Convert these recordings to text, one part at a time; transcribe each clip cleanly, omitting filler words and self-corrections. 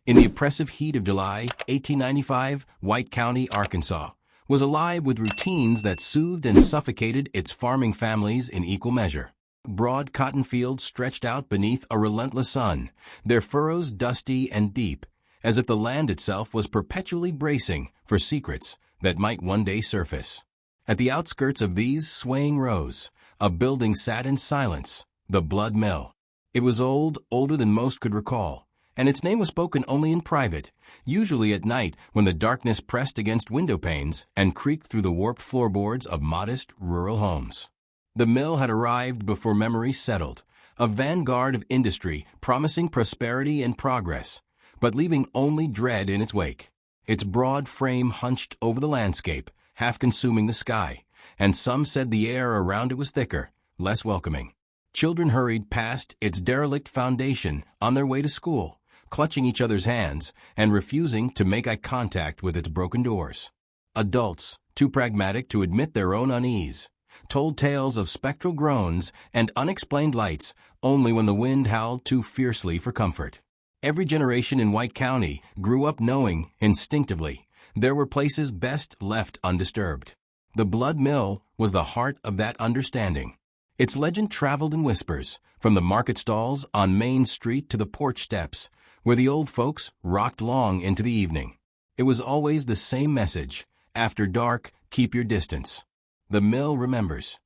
In the oppressive heat of July 1895, White County, Arkansas, was alive with routines that soothed and suffocated its farming families in equal measure. Broad cotton fields stretched out beneath a relentless sun, their furrows dusty and deep, as if the land itself was perpetually bracing for secrets that might one day surface. At the outskirts of these swaying rows, a building sat in silence, the Blood Mill. It was old, older than most could recall, and its name was spoken only in private, usually at night when the darkness pressed against window panes and creaked through the warped floorboards of modest rural homes. The mill had arrived before memory settled, a vanguard of industry promising prosperity and progress, but leaving only dread in its wake. Its broad frame hunched over the landscape, half consuming the sky, and some said the air around it was thicker, less welcoming. Children hurried past its derelict foundation on their way to school, clutching each other's hands and refusing to make eye contact with its broken doors. Adults, too pragmatic to admit their own unease, told tales of spectral groans and unexplained lights only when the wind howled too fiercely for comfort. Every generation in White County grew up knowing, instinctively, there were places best left undisturbed. The Blood Mill was the heart of that understanding. Its legend traveled in whispers, from the market stalls on Main Street to the porch steps, where the old folks rocked long into the evening. It was always the same message: after dark, keep your distance. The mill remembers.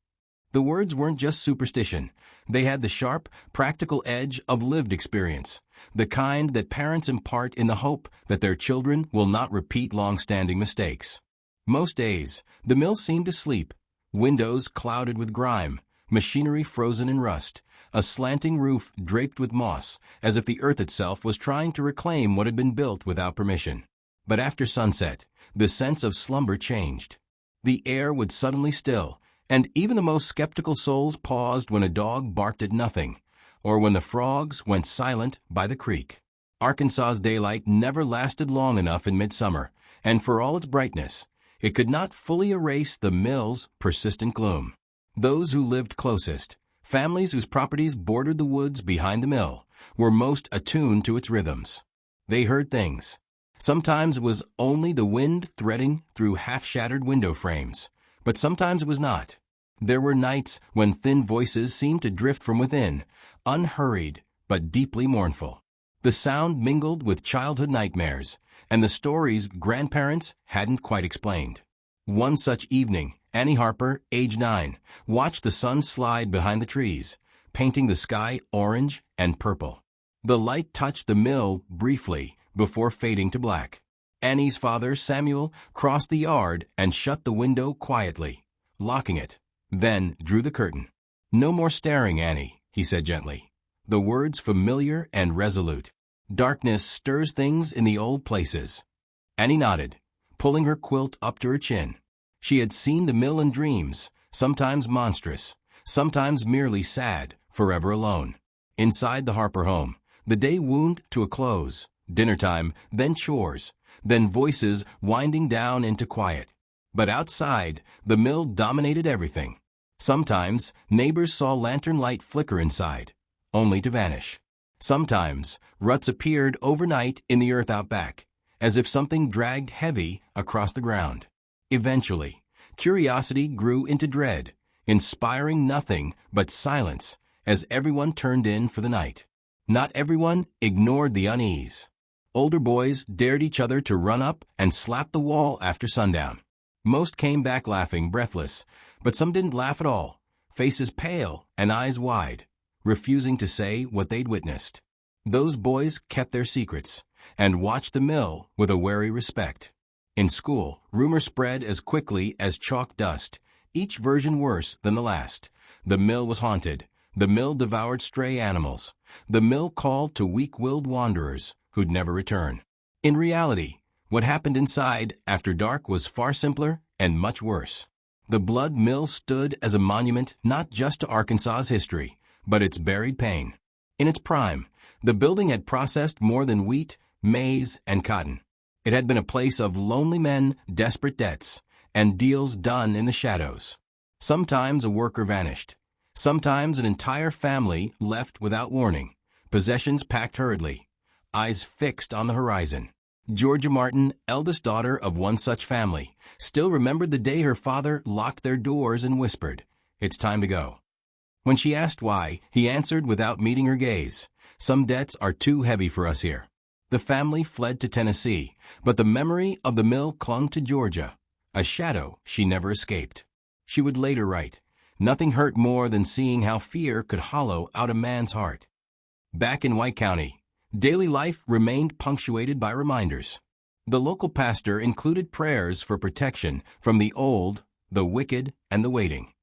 The words weren't just superstition. They had the sharp, practical edge of lived experience, the kind that parents impart in the hope that their children will not repeat long-standing mistakes. Most days, the mill seemed to sleep, windows clouded with grime, machinery frozen in rust, a slanting roof draped with moss, as if the earth itself was trying to reclaim what had been built without permission. But after sunset, the sense of slumber changed. The air would suddenly still, and even the most skeptical souls paused when a dog barked at nothing, or when the frogs went silent by the creek. Arkansas's daylight never lasted long enough in midsummer, and for all its brightness, it could not fully erase the mill's persistent gloom. Those who lived closest, families whose properties bordered the woods behind the mill, were most attuned to its rhythms. They heard things. Sometimes it was only the wind threading through half-shattered window frames, but sometimes it was not. There were nights when thin voices seemed to drift from within, unhurried but deeply mournful. The sound mingled with childhood nightmares, and the stories grandparents hadn't quite explained. One such evening, Annie Harper, age 9, watched the sun slide behind the trees, painting the sky orange and purple. The light touched the mill briefly before fading to black. Annie's father, Samuel, crossed the yard and shut the window quietly, locking it, then drew the curtain. "No more staring, Annie," he said gently, the words familiar and resolute. "Darkness stirs things in the old places." Annie nodded, pulling her quilt up to her chin. She had seen the mill in dreams, sometimes monstrous, sometimes merely sad, forever alone. Inside the Harper home, the day wound to a close, dinner time, then chores, then voices winding down into quiet. But outside, the mill dominated everything. Sometimes, neighbors saw lantern light flicker inside, only to vanish. Sometimes, ruts appeared overnight in the earth out back, as if something dragged heavy across the ground. Eventually, curiosity grew into dread, inspiring nothing but silence as everyone turned in for the night. Not everyone ignored the unease. Older boys dared each other to run up and slap the wall after sundown. Most came back laughing, breathless, but some didn't laugh at all, faces pale and eyes wide, refusing to say what they'd witnessed. Those boys kept their secrets and watched the mill with a wary respect. In school, rumor spread as quickly as chalk dust, each version worse than the last. The mill was haunted. The mill devoured stray animals. The mill called to weak-willed wanderers who'd never return. In reality, what happened inside after dark was far simpler and much worse. The Blood Mill stood as a monument not just to Arkansas's history, but its buried pain. In its prime, the building had processed more than wheat, maize, and cotton. It had been a place of lonely men, desperate debts, and deals done in the shadows. Sometimes a worker vanished. Sometimes an entire family left without warning, possessions packed hurriedly. eyes fixed on the horizon. Georgia Martin, eldest daughter of one such family, still remembered the day her father locked their doors and whispered, "It's time to go." When she asked why, he answered without meeting her gaze, "Some debts are too heavy for us here." The family fled to Tennessee, but the memory of the mill clung to Georgia, a shadow she never escaped. She would later write, "Nothing hurt more than seeing how fear could hollow out a man's heart." Back in White County, daily life remained punctuated by reminders. The local pastor included prayers for protection from the old, the wicked, and the waiting.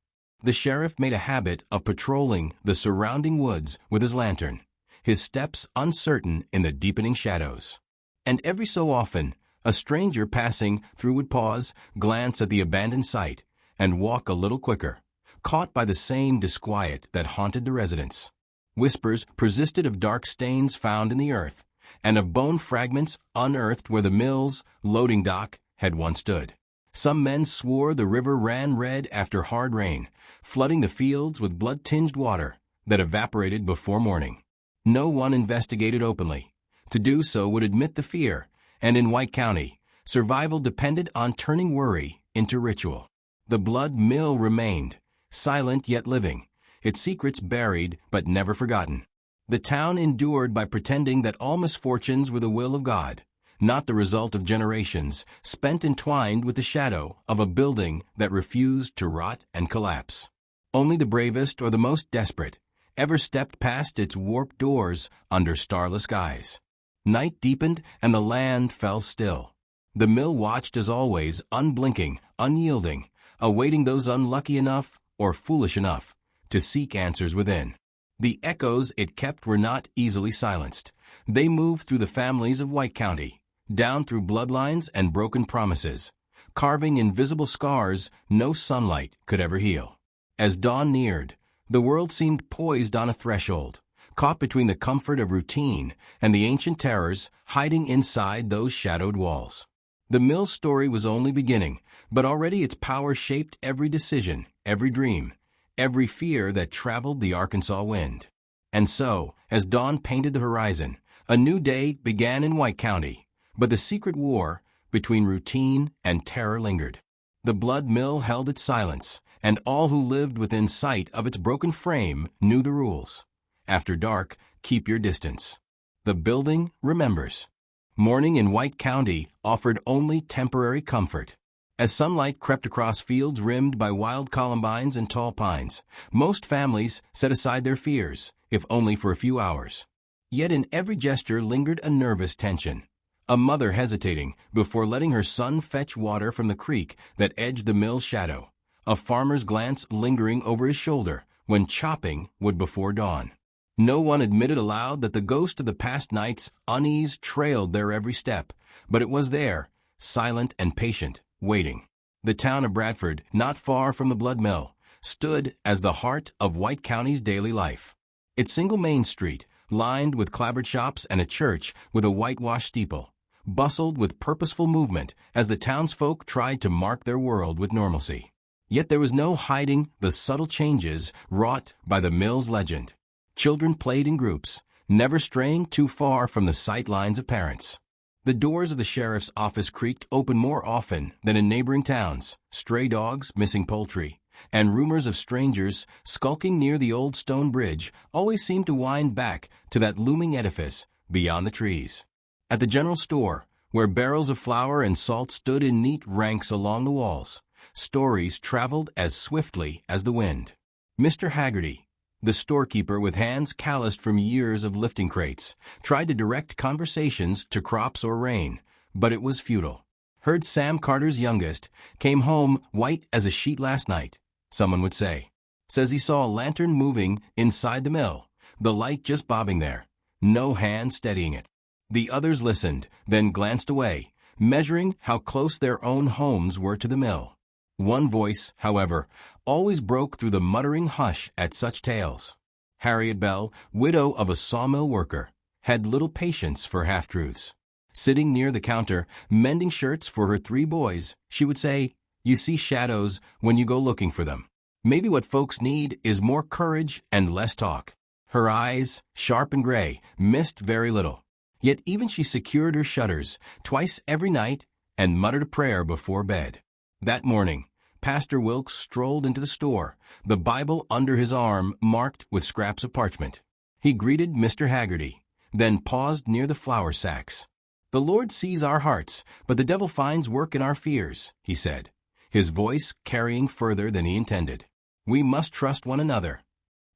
The sheriff made a habit of patrolling the surrounding woods with his lantern, his steps uncertain in the deepening shadows. And every so often, a stranger passing through would pause, glance at the abandoned site, and walk a little quicker, caught by the same disquiet that haunted the residents. Whispers persisted of dark stains found in the earth, and of bone fragments unearthed where the mill's loading dock had once stood. Some men swore the river ran red after hard rain, flooding the fields with blood-tinged water that evaporated before morning. No one investigated openly. To do so would admit the fear, and in White County, survival depended on turning worry into ritual. The blood mill remained, silent yet living, its secrets buried but never forgotten. The town endured by pretending that all misfortunes were the will of God, not the result of generations spent entwined with the shadow of a building that refused to rot and collapse. Only the bravest or the most desperate ever stepped past its warped doors under starless skies. Night deepened and the land fell still. The mill watched as always, unblinking, unyielding, awaiting those unlucky enough or foolish enough to seek answers within. The echoes it kept were not easily silenced. They moved through the families of White County, down through bloodlines and broken promises, carving invisible scars no sunlight could ever heal. As dawn neared, the world seemed poised on a threshold, caught between the comfort of routine and the ancient terrors hiding inside those shadowed walls. The mill's story was only beginning, but already its power shaped every decision, every dream, every fear that traveled the Arkansas wind. And so, as dawn painted the horizon, a new day began in White County, but the secret war between routine and terror lingered. The blood mill held its silence, and all who lived within sight of its broken frame knew the rules. After dark, keep your distance. The building remembers. Morning in White County offered only temporary comfort. As sunlight crept across fields rimmed by wild columbines and tall pines, most families set aside their fears, if only for a few hours. Yet in every gesture lingered a nervous tension. A mother hesitating before letting her son fetch water from the creek that edged the mill's shadow. A farmer's glance lingering over his shoulder when chopping would before dawn. No one admitted aloud that the ghost of the past night's unease trailed their every step, but it was there, silent and patient, waiting. The town of Bradford, not far from the blood mill, stood as the heart of White County's daily life. Its single main street, lined with clapboard shops and a church with a whitewashed steeple, bustled with purposeful movement as the townsfolk tried to mark their world with normalcy. Yet there was no hiding the subtle changes wrought by the mill's legend. Children played in groups, never straying too far from the sight lines of parents. The doors of the sheriff's office creaked open more often than in neighboring towns, stray dogs, missing poultry, and rumors of strangers skulking near the old stone bridge always seemed to wind back to that looming edifice beyond the trees. At the general store, where barrels of flour and salt stood in neat ranks along the walls, stories traveled as swiftly as the wind. Mr. Haggerty, the storekeeper with hands calloused from years of lifting crates, tried to direct conversations to crops or rain, but it was futile. Heard Sam Carter's youngest came home white as a sheet last night, someone would say. Says he saw a lantern moving inside the mill, the light just bobbing there, no hand steadying it. The others listened, then glanced away, measuring how close their own homes were to the mill. One voice, however, always broke through the muttering hush at such tales. Harriet Bell, widow of a sawmill worker, had little patience for half-truths. Sitting near the counter, mending shirts for her 3 boys, she would say, "You see shadows when you go looking for them. Maybe what folks need is more courage and less talk." Her eyes, sharp and gray, missed very little. Yet even she secured her shutters twice every night and muttered a prayer before bed. That morning, Pastor Wilkes strolled into the store, the Bible under his arm marked with scraps of parchment. He greeted Mr. Haggerty, then paused near the flour sacks. "The Lord sees our hearts, but the devil finds work in our fears," he said, his voice carrying further than he intended. "We must trust one another."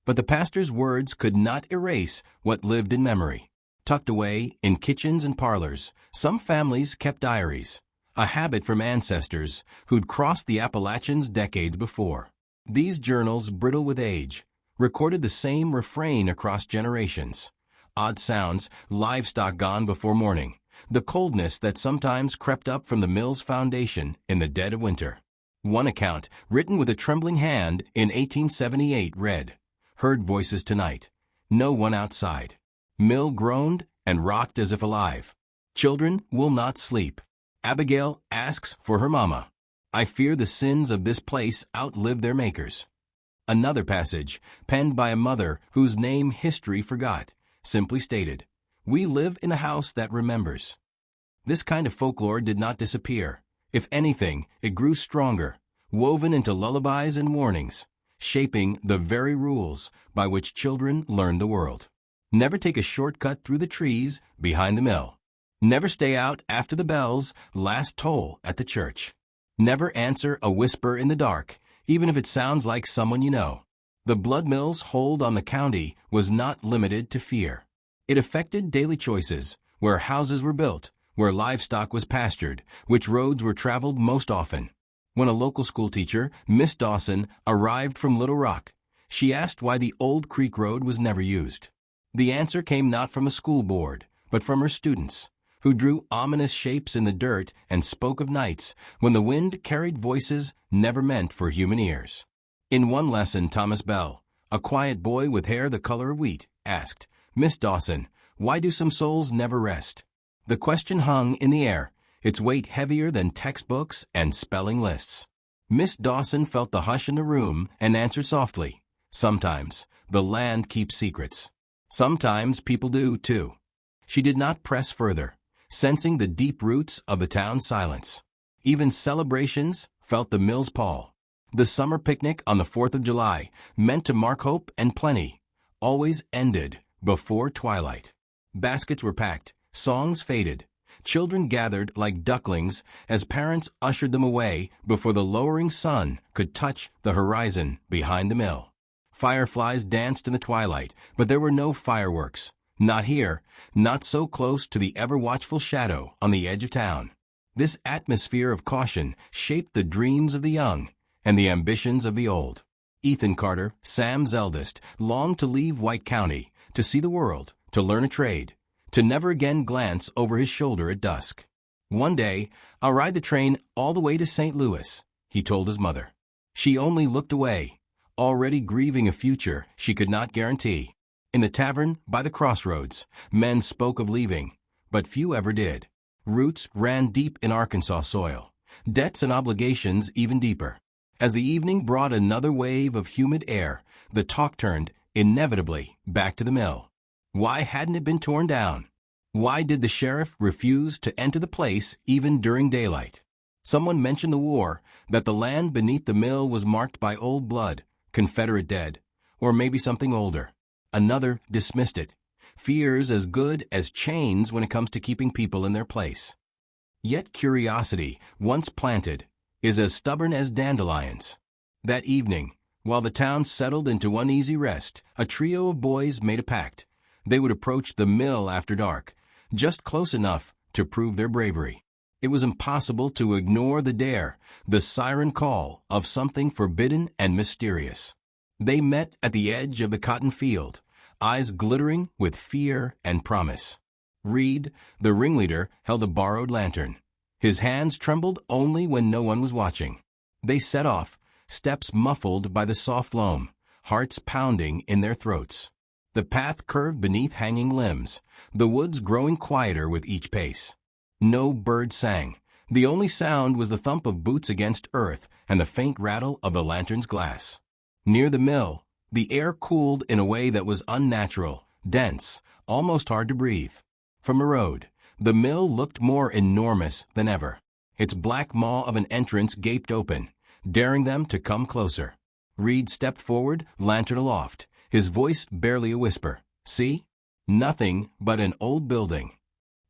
But the pastor's words could not erase what lived in memory. Tucked away in kitchens and parlors, some families kept diaries, a habit from ancestors who'd crossed the Appalachians decades before. These journals, brittle with age, recorded the same refrain across generations. Odd sounds, livestock gone before morning, the coldness that sometimes crept up from the mill's foundation in the dead of winter. One account, written with a trembling hand in 1878, read, "Heard voices tonight. No one outside. Mill groaned and rocked as if alive. Children will not sleep. Abigail asks for her mama. I fear the sins of this place outlive their makers." Another passage, penned by a mother whose name history forgot, simply stated, "We live in a house that remembers." This kind of folklore did not disappear. If anything, it grew stronger, woven into lullabies and warnings, shaping the very rules by which children learn the world. Never take a shortcut through the trees behind the mill. Never stay out after the bell's last toll at the church. Never answer a whisper in the dark, even if it sounds like someone you know. The blood mill's hold on the county was not limited to fear. It affected daily choices, where houses were built, where livestock was pastured, which roads were traveled most often. When a local school teacher, Miss Dawson, arrived from Little Rock, she asked why the old creek road was never used. The answer came not from a school board, but from her students, who drew ominous shapes in the dirt and spoke of nights when the wind carried voices never meant for human ears. In one lesson, Thomas Bell, a quiet boy with hair the color of wheat, asked, "Miss Dawson, why do some souls never rest?" The question hung in the air, its weight heavier than textbooks and spelling lists. Miss Dawson felt the hush in the room and answered softly, "Sometimes the land keeps secrets. Sometimes people do, too." She did not press further, sensing the deep roots of the town's silence. Even celebrations felt the mill's pall. The summer picnic on the 4th of July, meant to mark hope and plenty, always ended before twilight. Baskets were packed, songs faded. Children gathered like ducklings as parents ushered them away before the lowering sun could touch the horizon behind the mill. Fireflies danced in the twilight, but there were no fireworks. Not here, not so close to the ever-watchful shadow on the edge of town. This atmosphere of caution shaped the dreams of the young and the ambitions of the old. Ethan Carter, Sam's eldest, longed to leave White County, to see the world, to learn a trade, to never again glance over his shoulder at dusk. "One day, I'll ride the train all the way to St. Louis," he told his mother. She only looked away, already grieving a future she could not guarantee. In the tavern by the crossroads, men spoke of leaving, but few ever did. Roots ran deep in Arkansas soil, debts and obligations even deeper. As the evening brought another wave of humid air, the talk turned, inevitably, back to the mill. Why hadn't it been torn down? Why did the sheriff refuse to enter the place even during daylight? Someone mentioned the war, that the land beneath the mill was marked by old blood, Confederate dead, or maybe something older. Another dismissed it. Fear's as good as chains when it comes to keeping people in their place. Yet curiosity, once planted, is as stubborn as dandelions. That evening, while the town settled into uneasy rest, a trio of boys made a pact. They would approach the mill after dark, just close enough to prove their bravery. It was impossible to ignore the dare, the siren call of something forbidden and mysterious. They met at the edge of the cotton field, eyes glittering with fear and promise. Reed, the ringleader, held a borrowed lantern. His hands trembled only when no one was watching. They set off, steps muffled by the soft loam, hearts pounding in their throats. The path curved beneath hanging limbs, the woods growing quieter with each pace. No bird sang. The only sound was the thump of boots against earth and the faint rattle of the lantern's glass. Near the mill, the air cooled in a way that was unnatural, dense, almost hard to breathe. From the road, the mill looked more enormous than ever. Its black maw of an entrance gaped open, daring them to come closer. Reed stepped forward, lantern aloft, his voice barely a whisper. See? Nothing but an old building.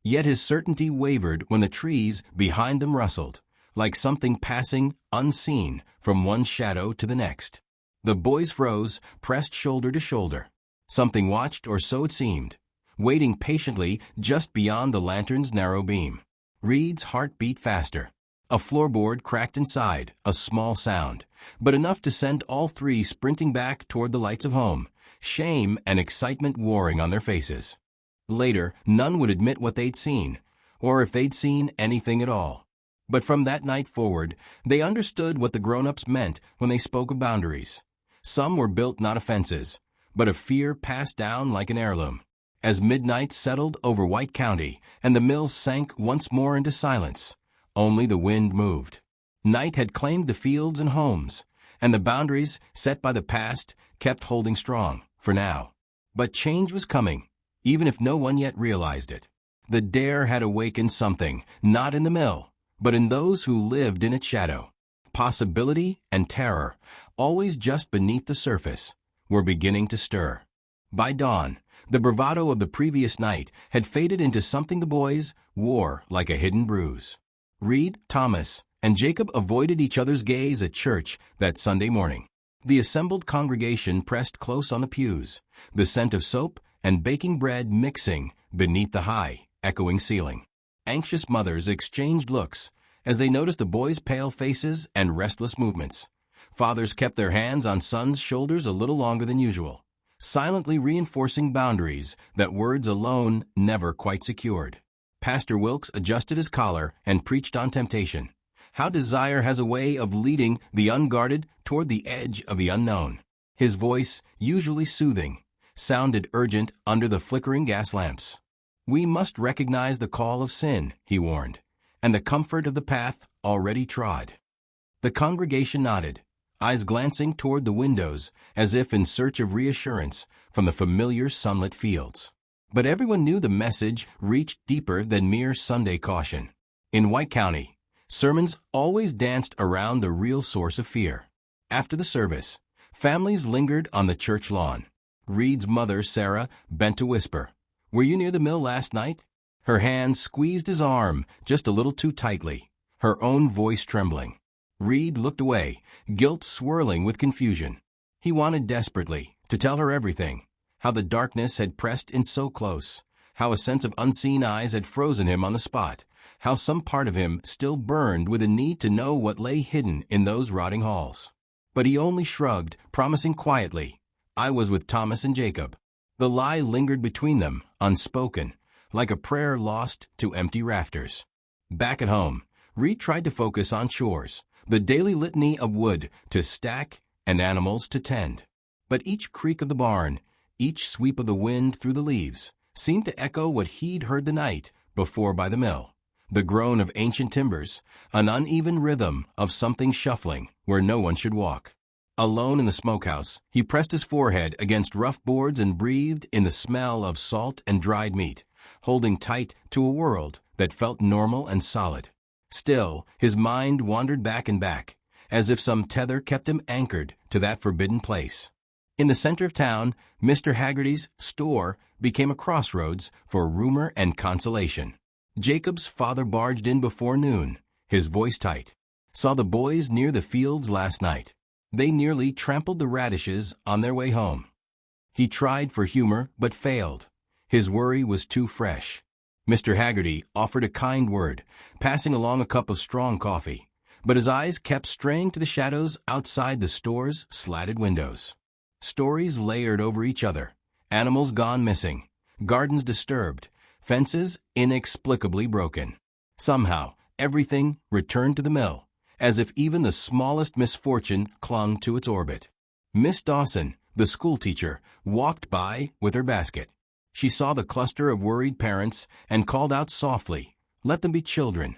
Yet his certainty wavered when the trees behind them rustled, like something passing unseen from one shadow to the next. The boys froze, pressed shoulder to shoulder. Something watched, or so it seemed, waiting patiently just beyond the lantern's narrow beam. Reed's heart beat faster. A floorboard cracked inside, a small sound, but enough to send all three sprinting back toward the lights of home, shame and excitement warring on their faces. Later, none would admit what they'd seen, or if they'd seen anything at all. But from that night forward, they understood what the grown-ups meant when they spoke of boundaries. Some were built not of fences, but of fear passed down like an heirloom. As midnight settled over White County and the mill sank once more into silence, only the wind moved. Night had claimed the fields and homes, and the boundaries set by the past kept holding strong, for now. But change was coming, even if no one yet realized it. The dare had awakened something, not in the mill, but in those who lived in its shadow. Possibility and terror, always just beneath the surface, were beginning to stir. By dawn, the bravado of the previous night had faded into something the boys wore like a hidden bruise. Reed, Thomas, and Jacob avoided each other's gaze at church that Sunday morning. The assembled congregation pressed close on the pews, the scent of soap and baking bread mixing beneath the high, echoing ceiling. Anxious mothers exchanged looks as they noticed the boys' pale faces and restless movements. Fathers kept their hands on sons' shoulders a little longer than usual, silently reinforcing boundaries that words alone never quite secured. Pastor Wilkes adjusted his collar and preached on temptation. How desire has a way of leading the unguarded toward the edge of the unknown. His voice, usually soothing, sounded urgent under the flickering gas lamps. We must recognize the call of sin, he warned, and the comfort of the path already trod. The congregation nodded, eyes glancing toward the windows as if in search of reassurance from the familiar sunlit fields. But everyone knew the message reached deeper than mere Sunday caution. In White County, sermons always danced around the real source of fear. After the service, families lingered on the church lawn. Reed's mother, Sarah, bent to whisper, "Were you near the mill last night?" Her hand squeezed his arm just a little too tightly, her own voice trembling. Reed looked away, guilt swirling with confusion. He wanted desperately to tell her everything, how the darkness had pressed in so close, how a sense of unseen eyes had frozen him on the spot, how some part of him still burned with a need to know what lay hidden in those rotting halls. But he only shrugged, promising quietly, "I was with Thomas and Jacob." The lie lingered between them, unspoken, like a prayer lost to empty rafters. Back at home, Reed tried to focus on chores, the daily litany of wood to stack and animals to tend. But each creak of the barn, each sweep of the wind through the leaves, seemed to echo what he'd heard the night before by the mill. The groan of ancient timbers, an uneven rhythm of something shuffling where no one should walk. Alone in the smokehouse, he pressed his forehead against rough boards and breathed in the smell of salt and dried meat, holding tight to a world that felt normal and solid. Still, his mind wandered back and back, as if some tether kept him anchored to that forbidden place. In the center of town, Mr. Haggerty's store became a crossroads for rumor and consolation. Jacob's father barged in before noon, his voice tight. "Saw the boys near the fields last night. They nearly trampled the radishes on their way home." He tried for humor but failed. His worry was too fresh. Mr. Haggerty offered a kind word, passing along a cup of strong coffee, but his eyes kept straying to the shadows outside the store's slatted windows. Stories layered over each other, animals gone missing, gardens disturbed, fences inexplicably broken. Somehow, everything returned to the mill, as if even the smallest misfortune clung to its orbit. Miss Dawson, the schoolteacher, walked by with her basket. She saw the cluster of worried parents and called out softly, "Let them be children."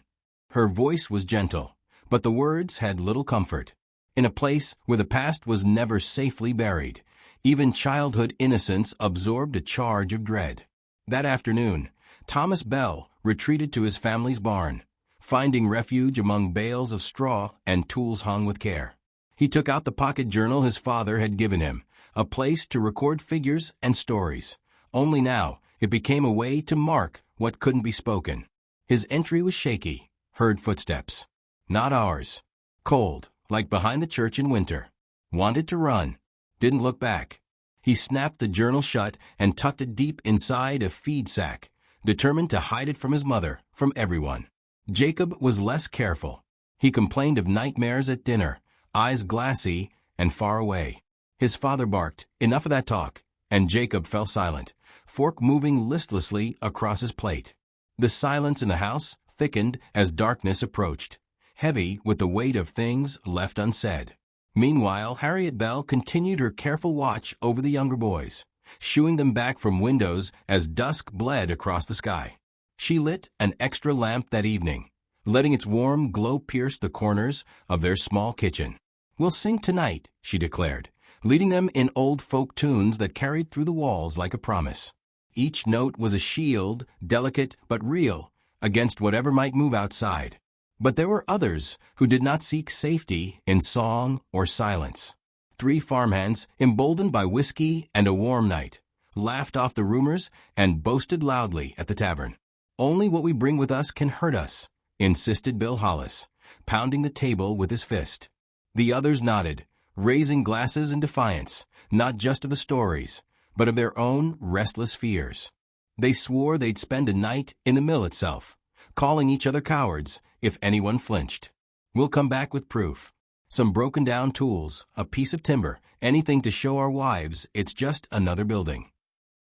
Her voice was gentle, but the words had little comfort. In a place where the past was never safely buried, even childhood innocence absorbed a charge of dread. That afternoon, Thomas Bell retreated to his family's barn, finding refuge among bales of straw and tools hung with care. He took out the pocket journal his father had given him, a place to record figures and stories. Only now, it became a way to mark what couldn't be spoken. His entry was shaky, heard footsteps. Not ours. Cold, like behind the church in winter. Wanted to run. Didn't look back. He snapped the journal shut and tucked it deep inside a feed sack, determined to hide it from his mother, from everyone. Jacob was less careful. He complained of nightmares at dinner, eyes glassy and far away. His father barked, "Enough of that talk," and Jacob fell silent, fork moving listlessly across his plate. The silence in the house thickened as darkness approached, heavy with the weight of things left unsaid. Meanwhile, Harriet Bell continued her careful watch over the younger boys, shooing them back from windows as dusk bled across the sky. She lit an extra lamp that evening, letting its warm glow pierce the corners of their small kitchen. "We'll sing tonight," she declared, leading them in old folk tunes that carried through the walls like a promise. Each note was a shield, delicate but real, against whatever might move outside. But there were others who did not seek safety in song or silence. 3 farmhands, emboldened by whiskey and a warm night, laughed off the rumors and boasted loudly at the tavern. "Only what we bring with us can hurt us," insisted Bill Hollis, pounding the table with his fist. The others nodded, raising glasses in defiance, not just of the stories, but of their own restless fears. They swore they'd spend a night in the mill itself, calling each other cowards if anyone flinched. "We'll come back with proof. Some broken-down tools, a piece of timber, anything to show our wives it's just another building."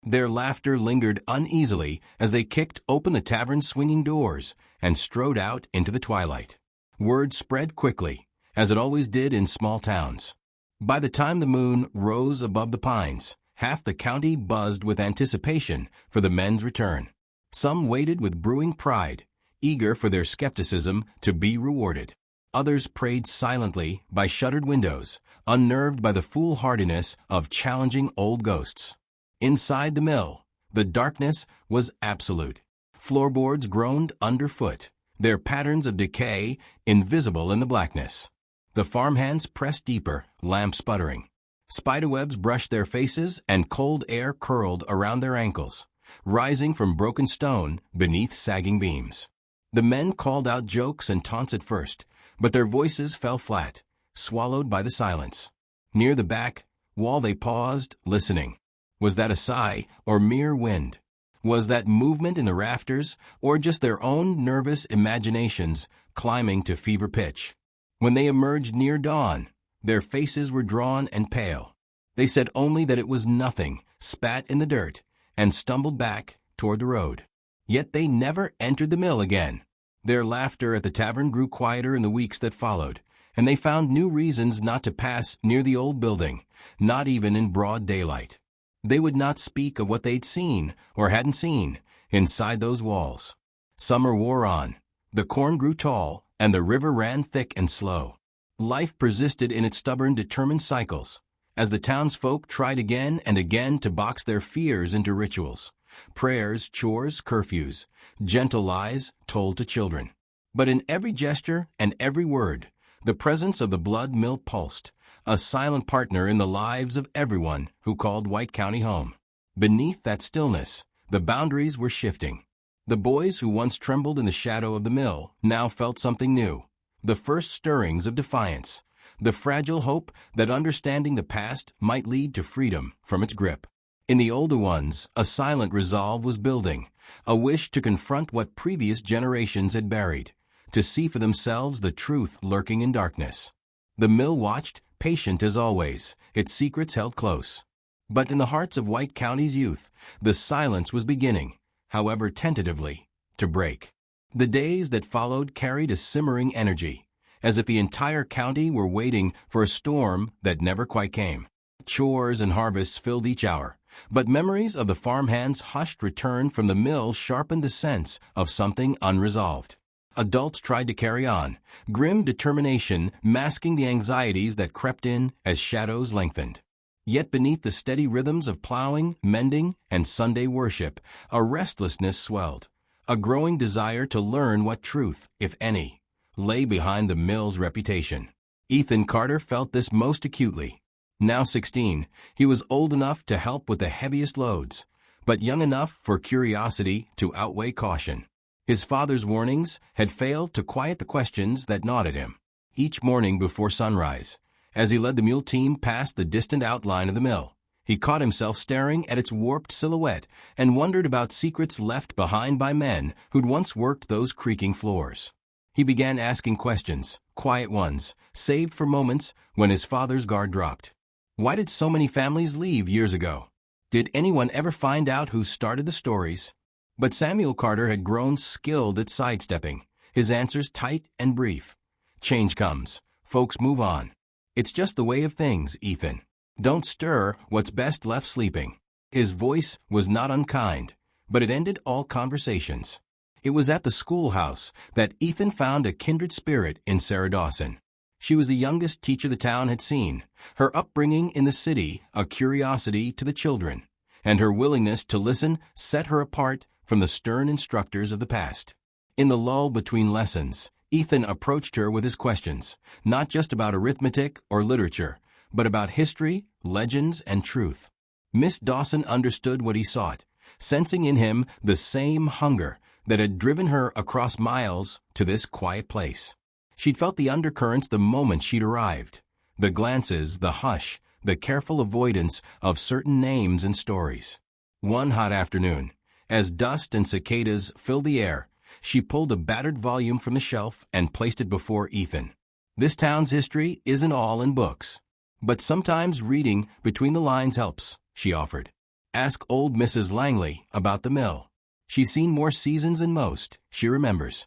Their laughter lingered uneasily as they kicked open the tavern's swinging doors and strode out into the twilight. Word spread quickly, as it always did in small towns. By the time the moon rose above the pines, half the county buzzed with anticipation for the men's return. Some waited with brewing pride, eager for their skepticism to be rewarded. Others prayed silently by shuttered windows, unnerved by the foolhardiness of challenging old ghosts. Inside the mill, the darkness was absolute. Floorboards groaned underfoot, their patterns of decay invisible in the blackness. The farmhands pressed deeper, lamp sputtering. Spiderwebs brushed their faces and cold air curled around their ankles, rising from broken stone beneath sagging beams. The men called out jokes and taunts at first, but their voices fell flat, swallowed by the silence. Near the back wall they paused, listening. Was that a sigh or mere wind? Was that movement in the rafters or just their own nervous imaginations climbing to fever pitch? When they emerged near dawn, their faces were drawn and pale. They said only that it was nothing, spat in the dirt, and stumbled back toward the road. Yet they never entered the mill again. Their laughter at the tavern grew quieter in the weeks that followed, and they found new reasons not to pass near the old building, not even in broad daylight. They would not speak of what they'd seen or hadn't seen inside those walls. Summer wore on. The corn grew tall, and the river ran thick and slow. Life persisted in its stubborn, determined cycles, as the townsfolk tried again and again to box their fears into rituals. Prayers, chores, curfews, gentle lies told to children. But in every gesture and every word, the presence of the blood mill pulsed, a silent partner in the lives of everyone who called White County home. Beneath that stillness, the boundaries were shifting. The boys who once trembled in the shadow of the mill now felt something new, the first stirrings of defiance, the fragile hope that understanding the past might lead to freedom from its grip. In the older ones, a silent resolve was building, a wish to confront what previous generations had buried, to see for themselves the truth lurking in darkness. The mill watched, patient as always, its secrets held close. But in the hearts of White County's youth, the silence was beginning, however tentatively, to break. The days that followed carried a simmering energy, as if the entire county were waiting for a storm that never quite came. Chores and harvests filled each hour, but memories of the farmhands' hushed return from the mill sharpened the sense of something unresolved. Adults tried to carry on, grim determination masking the anxieties that crept in as shadows lengthened. Yet beneath the steady rhythms of plowing, mending, and Sunday worship, a restlessness swelled, a growing desire to learn what truth, if any, lay behind the mill's reputation. Ethan Carter felt this most acutely. Now 16, he was old enough to help with the heaviest loads, but young enough for curiosity to outweigh caution. His father's warnings had failed to quiet the questions that gnawed at him. Each morning before sunrise, as he led the mule team past the distant outline of the mill, he caught himself staring at its warped silhouette and wondered about secrets left behind by men who'd once worked those creaking floors. He began asking questions, quiet ones, saved for moments when his father's guard dropped. Why did so many families leave years ago? Did anyone ever find out who started the stories? But Samuel Carter had grown skilled at sidestepping, his answers tight and brief. Change comes. Folks move on. It's just the way of things, Ethan. Don't stir what's best left sleeping. His voice was not unkind, but it ended all conversations. It was at the schoolhouse that Ethan found a kindred spirit in Sarah Dawson. She was the youngest teacher the town had seen, her upbringing in the city a curiosity to the children, and her willingness to listen set her apart from the stern instructors of the past. In the lull between lessons, Ethan approached her with his questions, not just about arithmetic or literature, but about history, legends, and truth. Miss Dawson understood what he sought, sensing in him the same hunger that had driven her across miles to this quiet place. She'd felt the undercurrents the moment she'd arrived, the glances, the hush, the careful avoidance of certain names and stories. One hot afternoon, as dust and cicadas filled the air, she pulled a battered volume from the shelf and placed it before Ethan. This town's history isn't all in books, but sometimes reading between the lines helps, she offered. Ask old Mrs. Langley about the mill. She's seen more seasons than most, she remembers.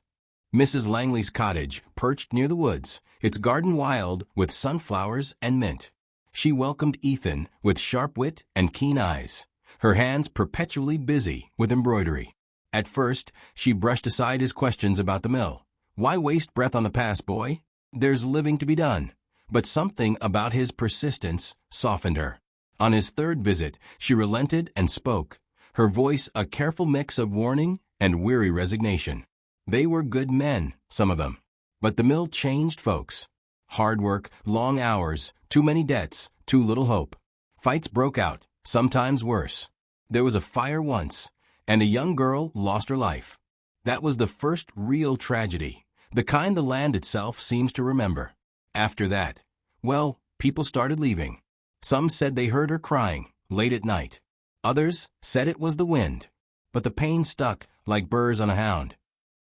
Mrs. Langley's cottage, perched near the woods, its garden wild with sunflowers and mint. She welcomed Ethan with sharp wit and keen eyes, her hands perpetually busy with embroidery. At first, she brushed aside his questions about the mill. Why waste breath on the past, boy? There's living to be done. But something about his persistence softened her. On his third visit, she relented and spoke, her voice a careful mix of warning and weary resignation. They were good men, some of them. But the mill changed folks. Hard work, long hours, too many debts, too little hope. Fights broke out, sometimes worse. There was a fire once, and a young girl lost her life. That was the first real tragedy, the kind the land itself seems to remember. After that, well, people started leaving. Some said they heard her crying, late at night. Others said it was the wind. But the pain stuck like burrs on a hound.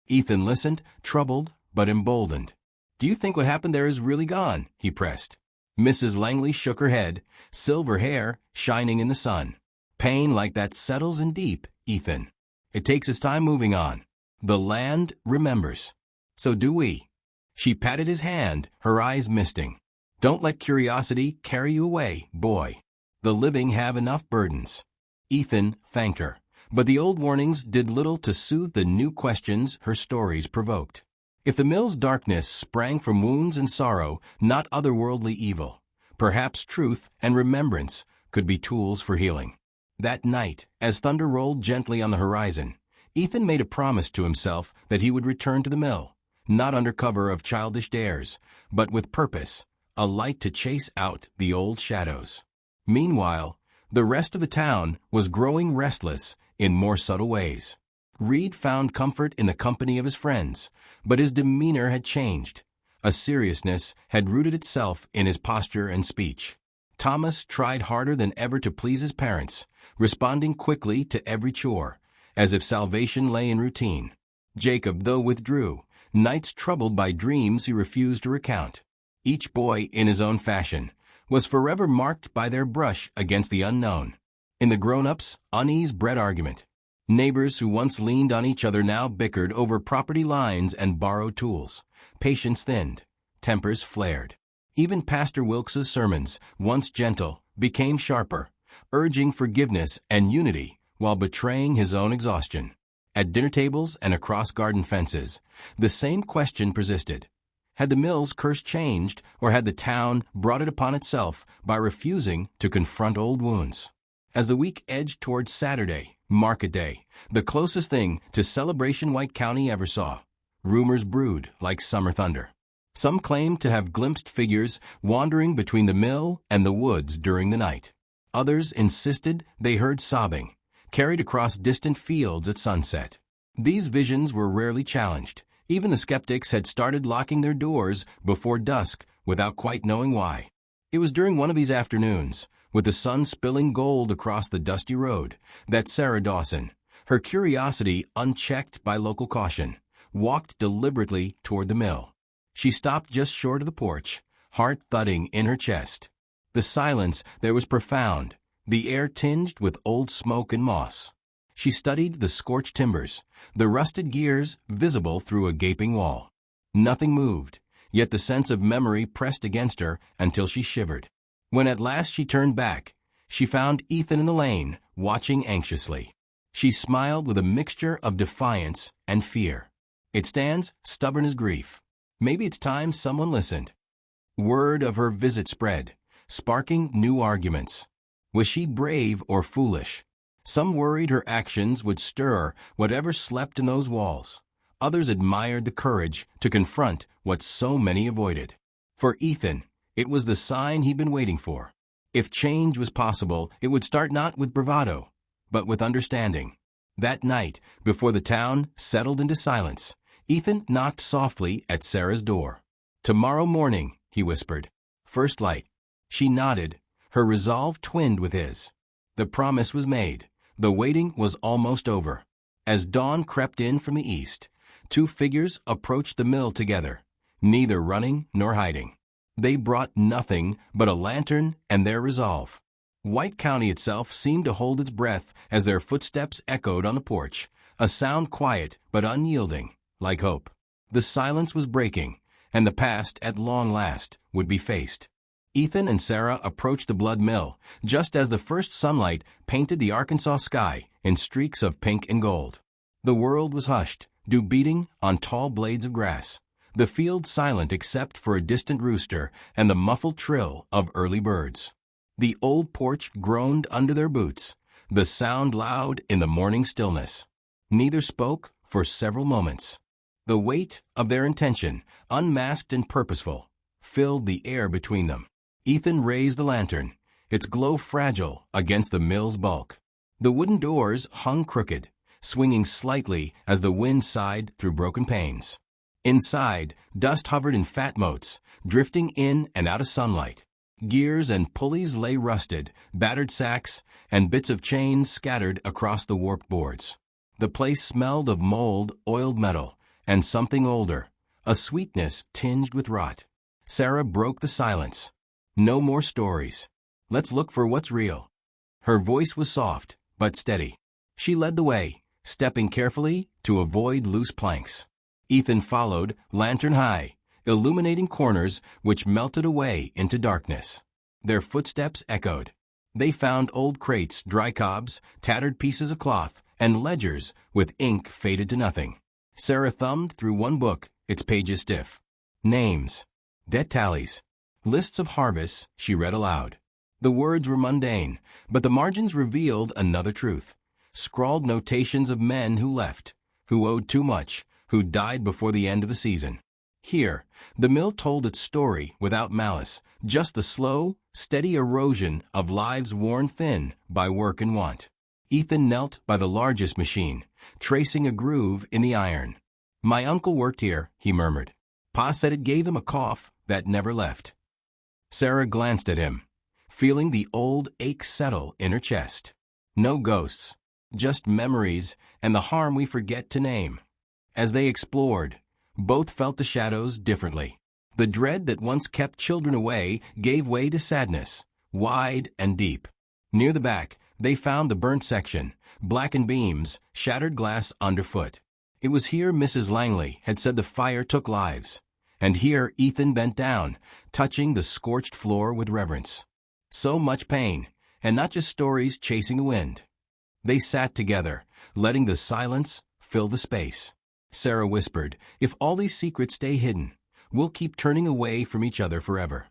Ethan listened, troubled but emboldened. Do you think what happened there is really gone? He pressed. Mrs. Langley shook her head, silver hair shining in the sun. Pain like that settles in deep, Ethan. It takes its time moving on. The land remembers. So do we. She patted his hand, her eyes misting. Don't let curiosity carry you away, boy. The living have enough burdens. Ethan thanked her, but the old warnings did little to soothe the new questions her stories provoked. If the mill's darkness sprang from wounds and sorrow, not otherworldly evil, perhaps truth and remembrance could be tools for healing. That night, as thunder rolled gently on the horizon, Ethan made a promise to himself that he would return to the mill, not under cover of childish dares, but with purpose, a light to chase out the old shadows. Meanwhile, the rest of the town was growing restless in more subtle ways. Reed found comfort in the company of his friends, but his demeanor had changed. A seriousness had rooted itself in his posture and speech. Thomas tried harder than ever to please his parents, responding quickly to every chore, as if salvation lay in routine. Jacob, though, withdrew, nights troubled by dreams he refused to recount. Each boy, in his own fashion, was forever marked by their brush against the unknown. In the grown-ups, unease bred argument. Neighbors who once leaned on each other now bickered over property lines and borrowed tools. Patience thinned. Tempers flared. Even Pastor Wilkes's sermons, once gentle, became sharper, urging forgiveness and unity while betraying his own exhaustion. At dinner tables and across garden fences, the same question persisted. Had the mill's curse changed, or had the town brought it upon itself by refusing to confront old wounds? As the week edged towards Saturday, market day, the closest thing to celebration White County ever saw, rumors brewed like summer thunder. Some claimed to have glimpsed figures wandering between the mill and the woods during the night. Others insisted they heard sobbing, carried across distant fields at sunset. These visions were rarely challenged. Even the skeptics had started locking their doors before dusk without quite knowing why. It was during one of these afternoons, with the sun spilling gold across the dusty road, that Sarah Dawson, her curiosity unchecked by local caution, walked deliberately toward the mill. She stopped just short of the porch, heart thudding in her chest. The silence there was profound, the air tinged with old smoke and moss. She studied the scorched timbers, the rusted gears visible through a gaping wall. Nothing moved, yet the sense of memory pressed against her until she shivered. When at last she turned back, she found Ethan in the lane, watching anxiously. She smiled with a mixture of defiance and fear. It stands stubborn as grief. Maybe it's time someone listened. Word of her visit spread, sparking new arguments. Was she brave or foolish? Some worried her actions would stir whatever slept in those walls. Others admired the courage to confront what so many avoided. For Ethan, it was the sign he'd been waiting for. If change was possible, it would start not with bravado, but with understanding. That night, before the town settled into silence, Ethan knocked softly at Sarah's door. "Tomorrow morning," he whispered. "First light." She nodded, her resolve twinned with his. The promise was made. The waiting was almost over. As dawn crept in from the east, two figures approached the mill together, neither running nor hiding. They brought nothing but a lantern and their resolve. White County itself seemed to hold its breath as their footsteps echoed on the porch, a sound quiet but unyielding, like hope. The silence was breaking, and the past, at long last, would be faced. Ethan and Sarah approached the blood mill, just as the first sunlight painted the Arkansas sky in streaks of pink and gold. The world was hushed, dew beating on tall blades of grass, the field silent except for a distant rooster and the muffled trill of early birds. The old porch groaned under their boots, the sound loud in the morning stillness. Neither spoke for several moments. The weight of their intention, unmasked and purposeful, filled the air between them. Ethan raised the lantern, its glow fragile against the mill's bulk. The wooden doors hung crooked, swinging slightly as the wind sighed through broken panes. Inside, dust hovered in fat motes, drifting in and out of sunlight. Gears and pulleys lay rusted, battered sacks, and bits of chain scattered across the warped boards. The place smelled of mold, oiled metal, and something older, a sweetness tinged with rot. Sarah broke the silence. "No more stories. Let's look for what's real." Her voice was soft, but steady. She led the way, stepping carefully to avoid loose planks. Ethan followed, lantern high, illuminating corners which melted away into darkness. Their footsteps echoed. They found old crates, dry cobs, tattered pieces of cloth, and ledgers with ink faded to nothing. Sarah thumbed through one book, its pages stiff. Names. Debt tallies. Lists of harvests, she read aloud. The words were mundane, but the margins revealed another truth. Scrawled notations of men who left, who owed too much, who died before the end of the season. Here, the mill told its story without malice, just the slow, steady erosion of lives worn thin by work and want. Ethan knelt by the largest machine, tracing a groove in the iron. "My uncle worked here," he murmured. "Pa said it gave him a cough that never left." Sarah glanced at him, feeling the old ache settle in her chest. No ghosts, just memories and the harm we forget to name. As they explored, both felt the shadows differently. The dread that once kept children away gave way to sadness, wide and deep. Near the back, they found the burnt section, blackened beams, shattered glass underfoot. It was here Mrs. Langley had said the fire took lives. And here Ethan bent down, touching the scorched floor with reverence. So much pain, and not just stories chasing the wind. They sat together, letting the silence fill the space. Sarah whispered, "If all these secrets stay hidden, we'll keep turning away from each other forever."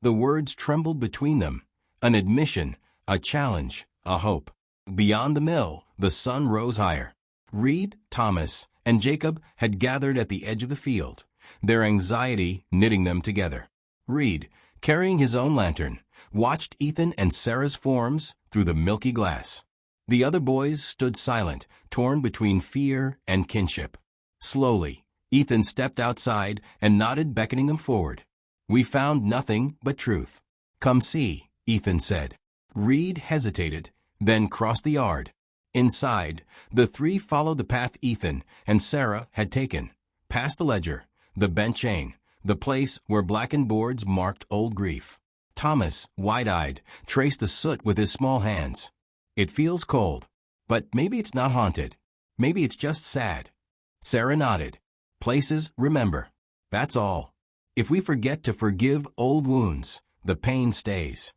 The words trembled between them, an admission, a challenge, a hope. Beyond the mill, the sun rose higher. Reed, Thomas, and Jacob had gathered at the edge of the field, their anxiety knitting them together. Reed, carrying his own lantern, watched Ethan and Sarah's forms through the milky glass. The other boys stood silent, torn between fear and kinship. Slowly, Ethan stepped outside and nodded, beckoning them forward. "We found nothing but truth." "Come see," Ethan said. Reed hesitated, then crossed the yard. Inside, the three followed the path Ethan and Sarah had taken, past the ledger, the bent chain, the place where blackened boards marked old grief. Thomas, wide-eyed, traced the soot with his small hands. "It feels cold, but maybe it's not haunted. Maybe it's just sad." Sarah nodded. "Places remember. That's all. If we forget to forgive old wounds, the pain stays."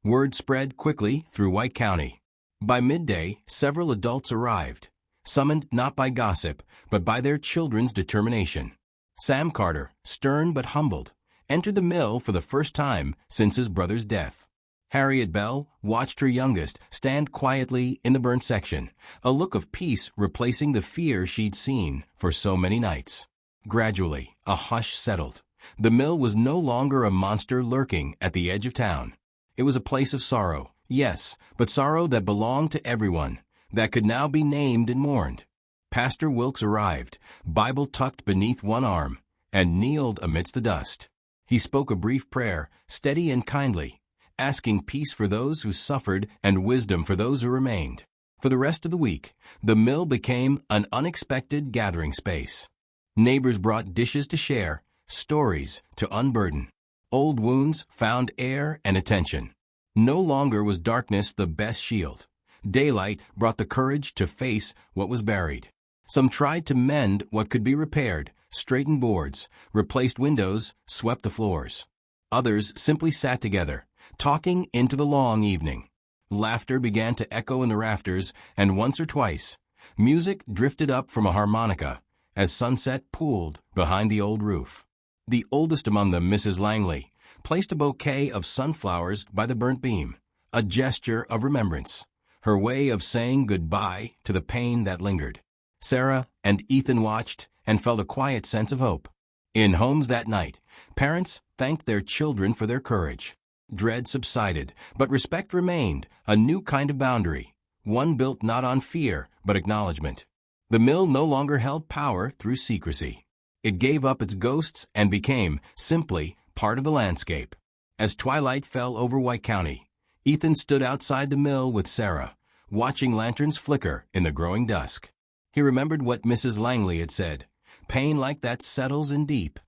Word spread quickly through White County. By midday, several adults arrived, summoned not by gossip, but by their children's determination. Sam Carter, stern but humbled, entered the mill for the first time since his brother's death. Harriet Bell watched her youngest stand quietly in the burnt section, a look of peace replacing the fear she'd seen for so many nights. Gradually, a hush settled. The mill was no longer a monster lurking at the edge of town. It was a place of sorrow, yes, but sorrow that belonged to everyone, that could now be named and mourned. Pastor Wilkes arrived, Bible tucked beneath one arm, and kneeled amidst the dust. He spoke a brief prayer, steady and kindly, asking peace for those who suffered and wisdom for those who remained. For the rest of the week, the mill became an unexpected gathering space. Neighbors brought dishes to share, stories to unburden. Old wounds found air and attention. No longer was darkness the best shield. Daylight brought the courage to face what was buried. Some tried to mend what could be repaired, straightened boards, replaced windows, swept the floors. Others simply sat together, talking into the long evening. Laughter began to echo in the rafters, and once or twice, music drifted up from a harmonica as sunset pooled behind the old roof. The oldest among them, Mrs. Langley, placed a bouquet of sunflowers by the burnt beam, a gesture of remembrance, her way of saying goodbye to the pain that lingered. Sarah and Ethan watched and felt a quiet sense of hope. In homes that night, parents thanked their children for their courage. Dread subsided, but respect remained, a new kind of boundary, one built not on fear but acknowledgement. The mill no longer held power through secrecy. It gave up its ghosts and became, simply, part of the landscape. As twilight fell over White County, Ethan stood outside the mill with Sarah, watching lanterns flicker in the growing dusk. He remembered what Mrs. Langley had said, "Pain like that settles in deep."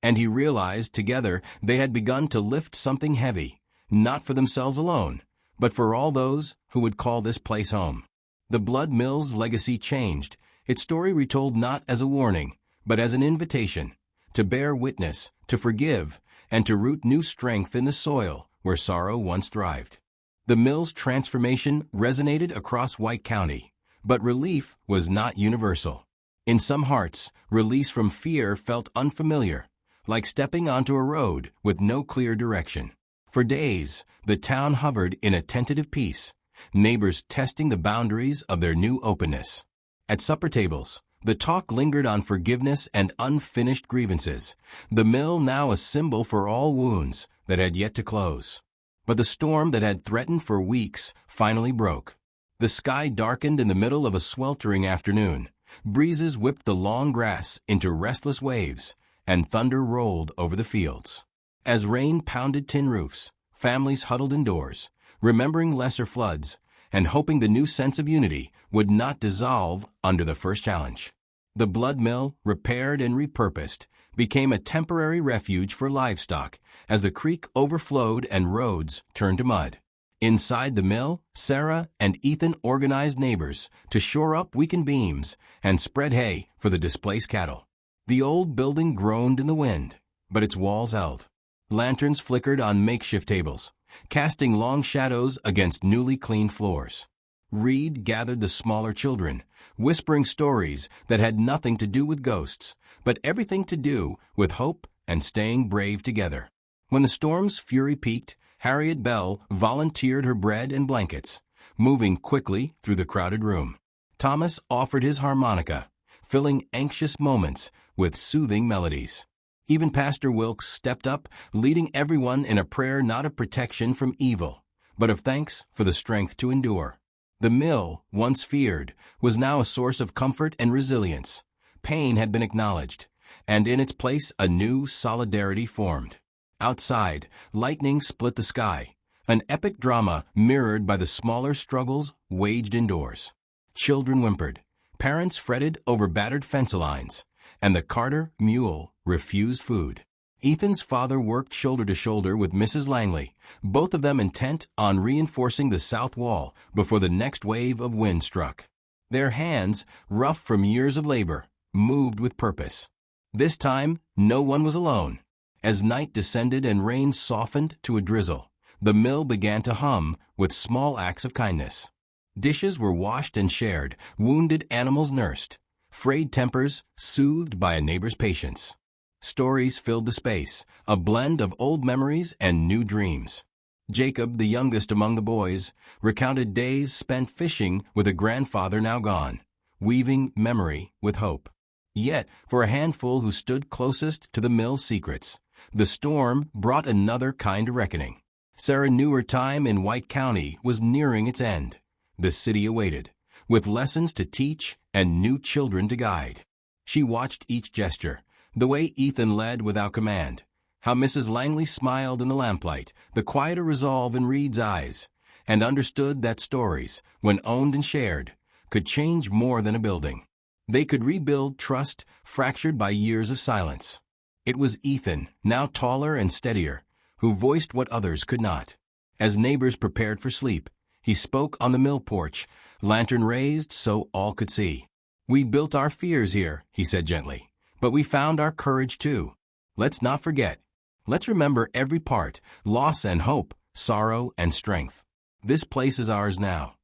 And he realized together they had begun to lift something heavy, not for themselves alone, but for all those who would call this place home. The blood mill's legacy changed, its story retold not as a warning, but as an invitation to bear witness, to forgive, and to root new strength in the soil where sorrow once thrived. The mill's transformation resonated across White County, but relief was not universal. In some hearts, release from fear felt unfamiliar, like stepping onto a road with no clear direction. For days, the town hovered in a tentative peace, neighbors testing the boundaries of their new openness. At supper tables, the talk lingered on forgiveness and unfinished grievances, the mill now a symbol for all wounds that had yet to close. But the storm that had threatened for weeks finally broke. The sky darkened in the middle of a sweltering afternoon. Breezes whipped the long grass into restless waves, and thunder rolled over the fields. As rain pounded tin roofs, families huddled indoors, remembering lesser floods, and hoping the new sense of unity would not dissolve under the first challenge. The blood mill, repaired and repurposed, became a temporary refuge for livestock as the creek overflowed and roads turned to mud. Inside the mill, Sarah and Ethan organized neighbors to shore up weakened beams and spread hay for the displaced cattle. The old building groaned in the wind, but its walls held. Lanterns flickered on makeshift tables, casting long shadows against newly cleaned floors. Reed gathered the smaller children, whispering stories that had nothing to do with ghosts, but everything to do with hope and staying brave together. When the storm's fury peaked, Harriet Bell volunteered her bread and blankets, moving quickly through the crowded room. Thomas offered his harmonica, filling anxious moments with soothing melodies. Even Pastor Wilkes stepped up, leading everyone in a prayer not of protection from evil, but of thanks for the strength to endure. The mill, once feared, was now a source of comfort and resilience. Pain had been acknowledged, and in its place a new solidarity formed. Outside, lightning split the sky, an epic drama mirrored by the smaller struggles waged indoors. Children whimpered, parents fretted over battered fence lines, and the carter mule refused food. Ethan's father worked shoulder to shoulder with Mrs. Langley, both of them intent on reinforcing the south wall before the next wave of wind struck. Their hands, rough from years of labor, moved with purpose. This time, no one was alone. As night descended and rain softened to a drizzle, the mill began to hum with small acts of kindness. Dishes were washed and shared, wounded animals nursed, frayed tempers soothed by a neighbor's patience. Stories filled the space, a blend of old memories and new dreams. Jacob, the youngest among the boys, recounted days spent fishing with a grandfather now gone, weaving memory with hope. Yet, for a handful who stood closest to the mill's secrets, the storm brought another kind of reckoning. Sarah knew her time in White County was nearing its end. The city awaited, with lessons to teach and new children to guide. She watched each gesture, the way Ethan led without command, how Mrs. Langley smiled in the lamplight, the quieter resolve in Reed's eyes, and understood that stories, when owned and shared, could change more than a building. They could rebuild trust fractured by years of silence. It was Ethan, now taller and steadier, who voiced what others could not. As neighbors prepared for sleep, he spoke on the mill porch, lantern raised so all could see. "We built our fears here," he said gently, "but we found our courage too. Let's not forget. Let's remember every part, loss and hope, sorrow and strength. This place is ours now."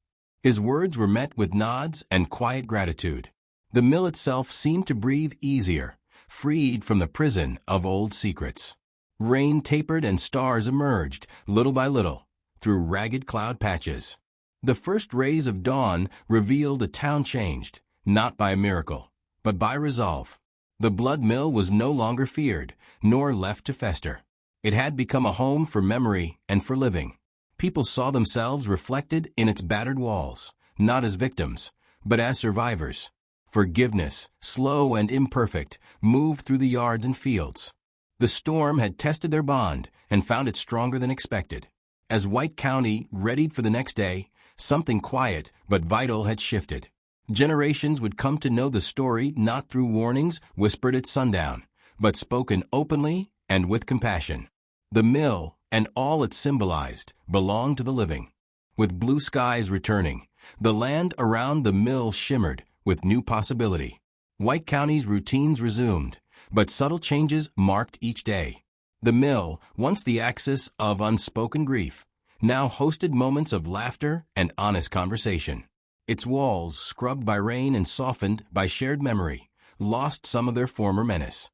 His words were met with nods and quiet gratitude. The mill itself seemed to breathe easier, freed from the prison of old secrets. Rain tapered and stars emerged, little by little, through ragged cloud patches. The first rays of dawn revealed a town changed, not by a miracle, but by resolve. The blood mill was no longer feared, nor left to fester. It had become a home for memory and for living. People saw themselves reflected in its battered walls, not as victims, but as survivors. Forgiveness, slow and imperfect, moved through the yards and fields. The storm had tested their bond and found it stronger than expected. As White County readied for the next day, something quiet but vital had shifted. Generations would come to know the story not through warnings whispered at sundown, but spoken openly and with compassion. The mill, and all it symbolized, belonged to the living. With blue skies returning, the land around the mill shimmered with new possibility. White County's routines resumed, but subtle changes marked each day. The mill, once the axis of unspoken grief, now hosted moments of laughter and honest conversation. Its walls, scrubbed by rain and softened by shared memory, lost some of their former menace,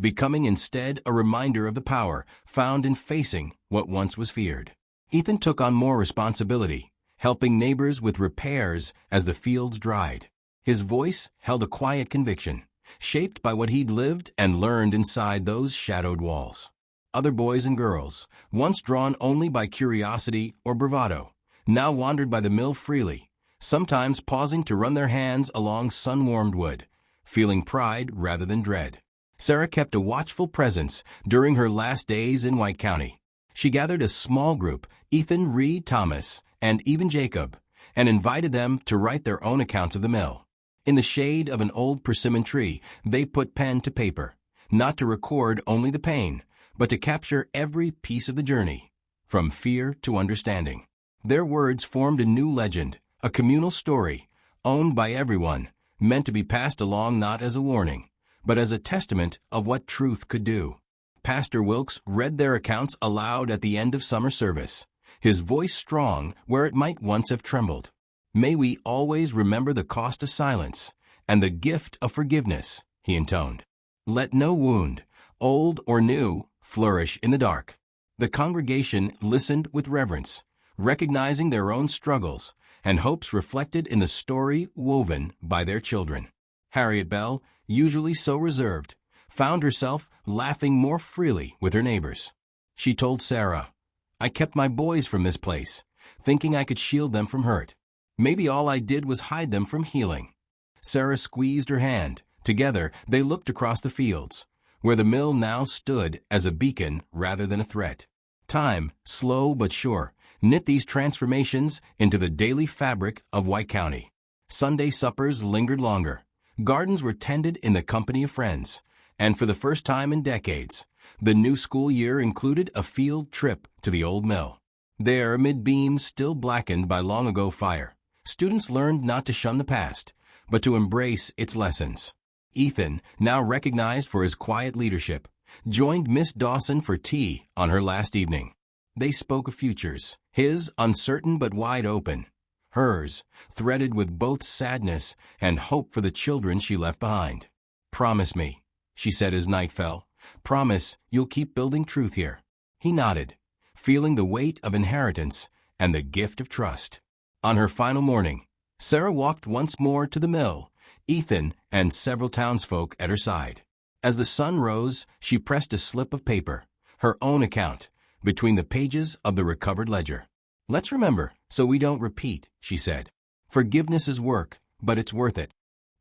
becoming instead a reminder of the power found in facing what once was feared. Ethan took on more responsibility, helping neighbors with repairs as the fields dried. His voice held a quiet conviction, shaped by what he'd lived and learned inside those shadowed walls. Other boys and girls, once drawn only by curiosity or bravado, now wandered by the mill freely, sometimes pausing to run their hands along sun-warmed wood, feeling pride rather than dread. Sarah kept a watchful presence during her last days in White County. She gathered a small group, Ethan, Reed, Thomas, and even Jacob, and invited them to write their own accounts of the mill. In the shade of an old persimmon tree, they put pen to paper, not to record only the pain, but to capture every piece of the journey, from fear to understanding. Their words formed a new legend, a communal story, owned by everyone, meant to be passed along not as a warning, but as a testament of what truth could do. Pastor Wilkes read their accounts aloud at the end of summer service, his voice strong where it might once have trembled. May we always remember the cost of silence and the gift of forgiveness, he intoned. Let no wound, old or new, flourish in the dark. The congregation listened with reverence, recognizing their own struggles and hopes reflected in the story woven by their children. Harriet Bell, usually so reserved, found herself laughing more freely with her neighbors. She told Sarah, "I kept my boys from this place, thinking I could shield them from hurt. Maybe all I did was hide them from healing." Sarah squeezed her hand. Together, they looked across the fields, where the mill now stood as a beacon rather than a threat. Time, slow but sure, knit these transformations into the daily fabric of White County. Sunday suppers lingered longer. Gardens were tended in the company of friends, and for the first time in decades, the new school year included a field trip to the old mill. There, amid beams still blackened by long-ago fire, students learned not to shun the past, but to embrace its lessons. Ethan, now recognized for his quiet leadership, joined Miss Dawson for tea on her last evening. They spoke of futures, his uncertain but wide open, hers threaded with both sadness and hope for the children she left behind. "Promise me," she said as night fell. "Promise you'll keep building truth here." He nodded, feeling the weight of inheritance and the gift of trust. On her final morning, Sarah walked once more to the mill, Ethan and several townsfolk at her side. As the sun rose, she pressed a slip of paper, her own account, between the pages of the recovered ledger. "Let's remember, so we don't repeat," she said. "Forgiveness is work, but it's worth it."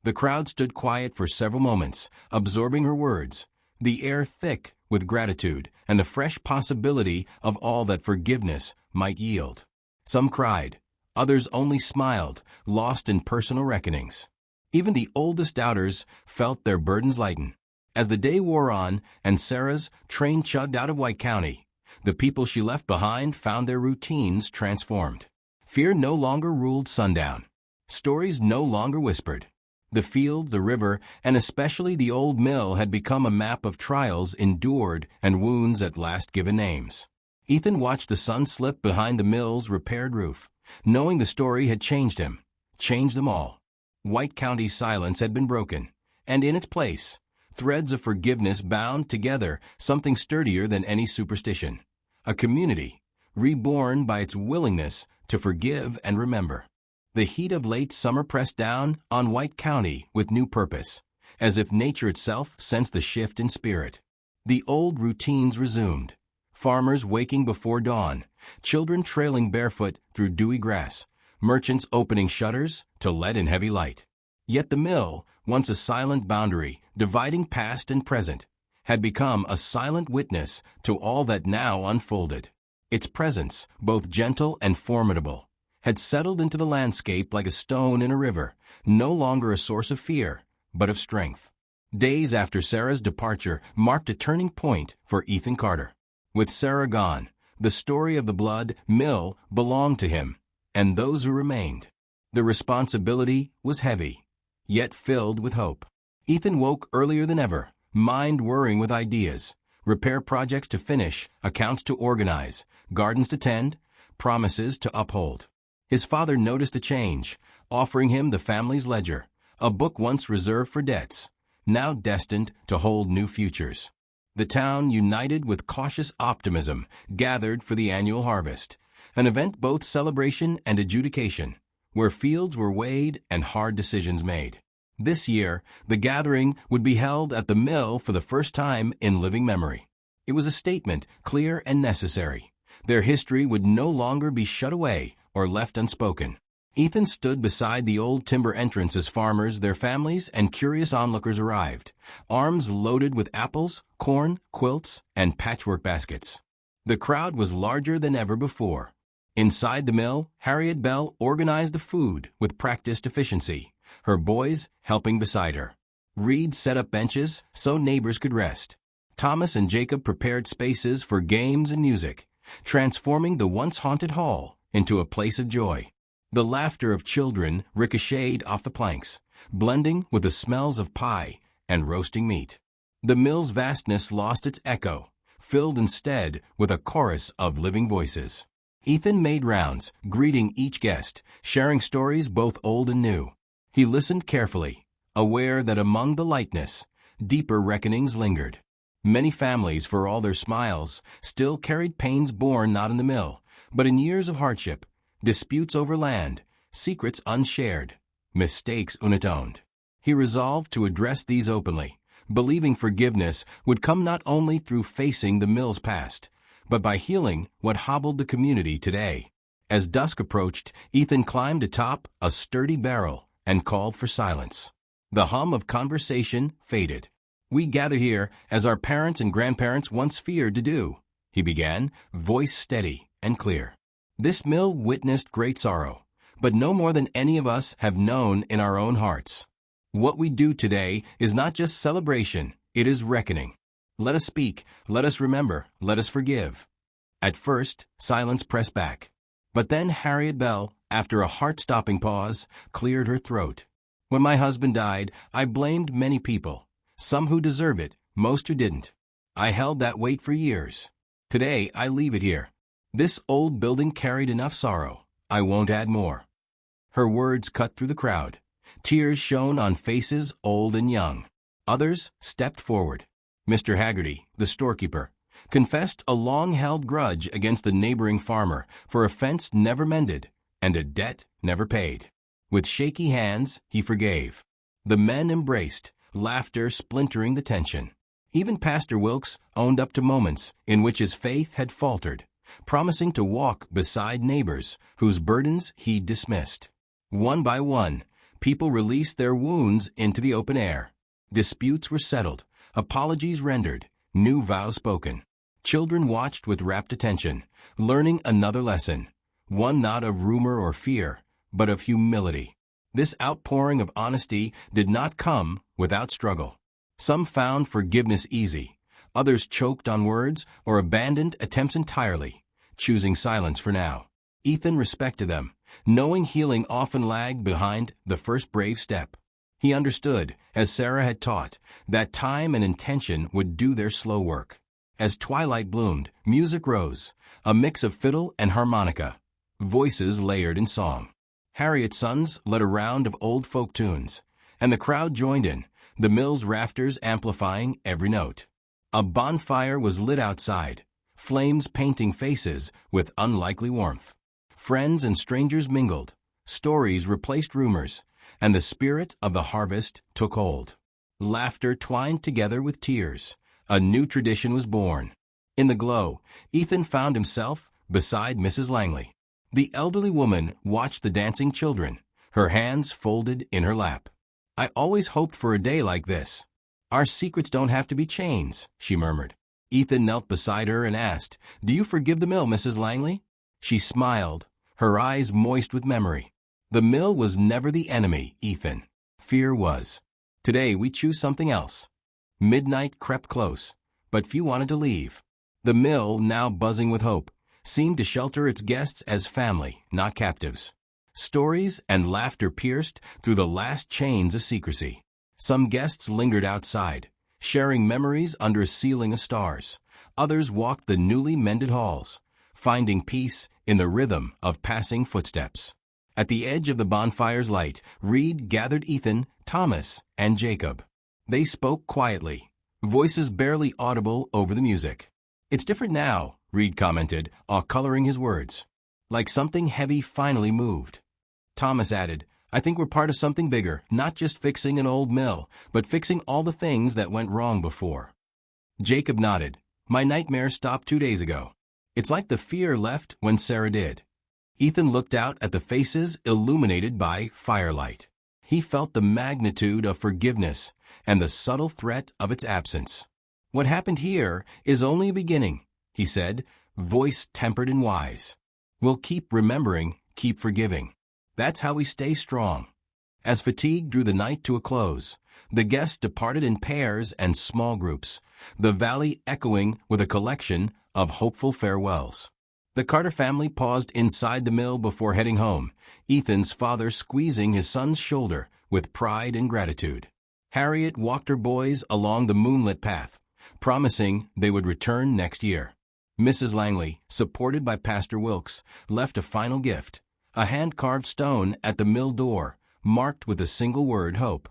The crowd stood quiet for several moments, absorbing her words, the air thick with gratitude and the fresh possibility of all that forgiveness might yield. Some cried, others only smiled, lost in personal reckonings. Even the oldest doubters felt their burdens lighten. As the day wore on and Sarah's train chugged out of White County, the people she left behind found their routines transformed. Fear no longer ruled sundown. Stories no longer whispered. The field, the river, and especially the old mill had become a map of trials endured and wounds at last given names. Ethan watched the sun slip behind the mill's repaired roof, knowing the story had changed him, changed them all. White County's silence had been broken, and in its place, threads of forgiveness bound together something sturdier than any superstition. A community, reborn by its willingness to forgive and remember. The heat of late summer pressed down on White County with new purpose, as if nature itself sensed the shift in spirit. The old routines resumed. Farmers waking before dawn, children trailing barefoot through dewy grass, merchants opening shutters to let in heavy light. Yet the mill, once a silent boundary dividing past and present, had become a silent witness to all that now unfolded. Its presence, both gentle and formidable, had settled into the landscape like a stone in a river, no longer a source of fear, but of strength. Days after Sarah's departure marked a turning point for Ethan Carter. With Sarah gone, the story of the blood mill belonged to him and those who remained. The responsibility was heavy, yet filled with hope. Ethan woke earlier than ever, mind whirring with ideas, repair projects to finish, accounts to organize, gardens to tend, promises to uphold. His father noticed the change, offering him the family's ledger, a book once reserved for debts, now destined to hold new futures. The town, united with cautious optimism, gathered for the annual harvest, an event both celebration and adjudication, where fields were weighed and hard decisions made. This year, the gathering would be held at the mill for the first time in living memory. It was a statement, clear and necessary. Their history would no longer be shut away or left unspoken. Ethan stood beside the old timber entrance as farmers, their families, and curious onlookers arrived, arms loaded with apples, corn, quilts, and patchwork baskets. The crowd was larger than ever before. Inside the mill, Harriet Bell organized the food with practiced efficiency, her boys helping beside her. Reed set up benches so neighbors could rest. Thomas and Jacob prepared spaces for games and music, transforming the once haunted hall into a place of joy. The laughter of children ricocheted off the planks, blending with the smells of pie and roasting meat. The mill's vastness lost its echo, filled instead with a chorus of living voices. Ethan made rounds, greeting each guest, sharing stories both old and new. He listened carefully, aware that among the lightness, deeper reckonings lingered. Many families, for all their smiles, still carried pains born not in the mill, but in years of hardship, disputes over land, secrets unshared, mistakes unatoned. He resolved to address these openly, believing forgiveness would come not only through facing the mill's past, but by healing what hobbled the community today. As dusk approached, Ethan climbed atop a sturdy barrel and called for silence. The hum of conversation faded. "We gather here as our parents and grandparents once feared to do," he began, voice steady and clear. "This mill witnessed great sorrow, but no more than any of us have known in our own hearts. What we do today is not just celebration, it is reckoning. Let us speak, let us remember, let us forgive." At first, silence pressed back. But then Harriet Bell, after a heart-stopping pause, cleared her throat. "When my husband died, I blamed many people. Some who deserve it, most who didn't. I held that weight for years. Today, I leave it here. This old building carried enough sorrow. I won't add more." Her words cut through the crowd. Tears shone on faces old and young. Others stepped forward. Mr. Haggerty, the storekeeper, confessed a long-held grudge against the neighboring farmer for a fence never mended and a debt never paid. With shaky hands, he forgave. The men embraced, laughter splintering the tension. Even Pastor Wilkes owned up to moments in which his faith had faltered, promising to walk beside neighbors whose burdens he dismissed. One by one, people released their wounds into the open air. Disputes were settled, apologies rendered, new vows spoken. Children watched with rapt attention, learning another lesson, one not of rumor or fear, but of humility. This outpouring of honesty did not come without struggle. Some found forgiveness easy, others choked on words or abandoned attempts entirely, choosing silence for now. Ethan respected them, knowing healing often lagged behind the first brave step. He understood, as Sarah had taught, that time and intention would do their slow work. As twilight bloomed, music rose, a mix of fiddle and harmonica, voices layered in song. Harriet's sons led a round of old folk tunes, and the crowd joined in, the mill's rafters amplifying every note. A bonfire was lit outside, flames painting faces with unlikely warmth. Friends and strangers mingled, stories replaced rumors, and the spirit of the harvest took hold. Laughter twined together with tears. A new tradition was born. In the glow, Ethan found himself beside Mrs. Langley. The elderly woman watched the dancing children, her hands folded in her lap. "I always hoped for a day like this. Our secrets don't have to be chains," she murmured. Ethan knelt beside her and asked, "Do you forgive the mill, Mrs. Langley?" She smiled, her eyes moist with memory. "The mill was never the enemy, Ethan. Fear was. Today we choose something else." Midnight crept close, but few wanted to leave. The mill, now buzzing with hope, seemed to shelter its guests as family, not captives. Stories and laughter pierced through the last chains of secrecy. Some guests lingered outside, sharing memories under a ceiling of stars. Others walked the newly mended halls, finding peace in the rhythm of passing footsteps. At the edge of the bonfire's light, Reed gathered Ethan, Thomas, and Jacob. They spoke quietly, voices barely audible over the music. "It's different now," Reed commented, coloring his words. "Like something heavy finally moved." Thomas added, "I think we're part of something bigger, not just fixing an old mill, but fixing all the things that went wrong before." Jacob nodded. "My nightmare stopped 2 days ago. It's like the fear left when Sarah did." Ethan looked out at the faces illuminated by firelight. He felt the magnitude of forgiveness and the subtle threat of its absence. "What happened here is only a beginning," he said, voice tempered and wise. "We'll keep remembering, keep forgiving. That's how we stay strong." As fatigue drew the night to a close, the guests departed in pairs and small groups, the valley echoing with a collection of hopeful farewells. The Carter family paused inside the mill before heading home, Ethan's father squeezing his son's shoulder with pride and gratitude. Harriet walked her boys along the moonlit path, promising they would return next year. Mrs. Langley, supported by Pastor Wilkes, left a final gift, a hand-carved stone at the mill door, marked with a single word, hope.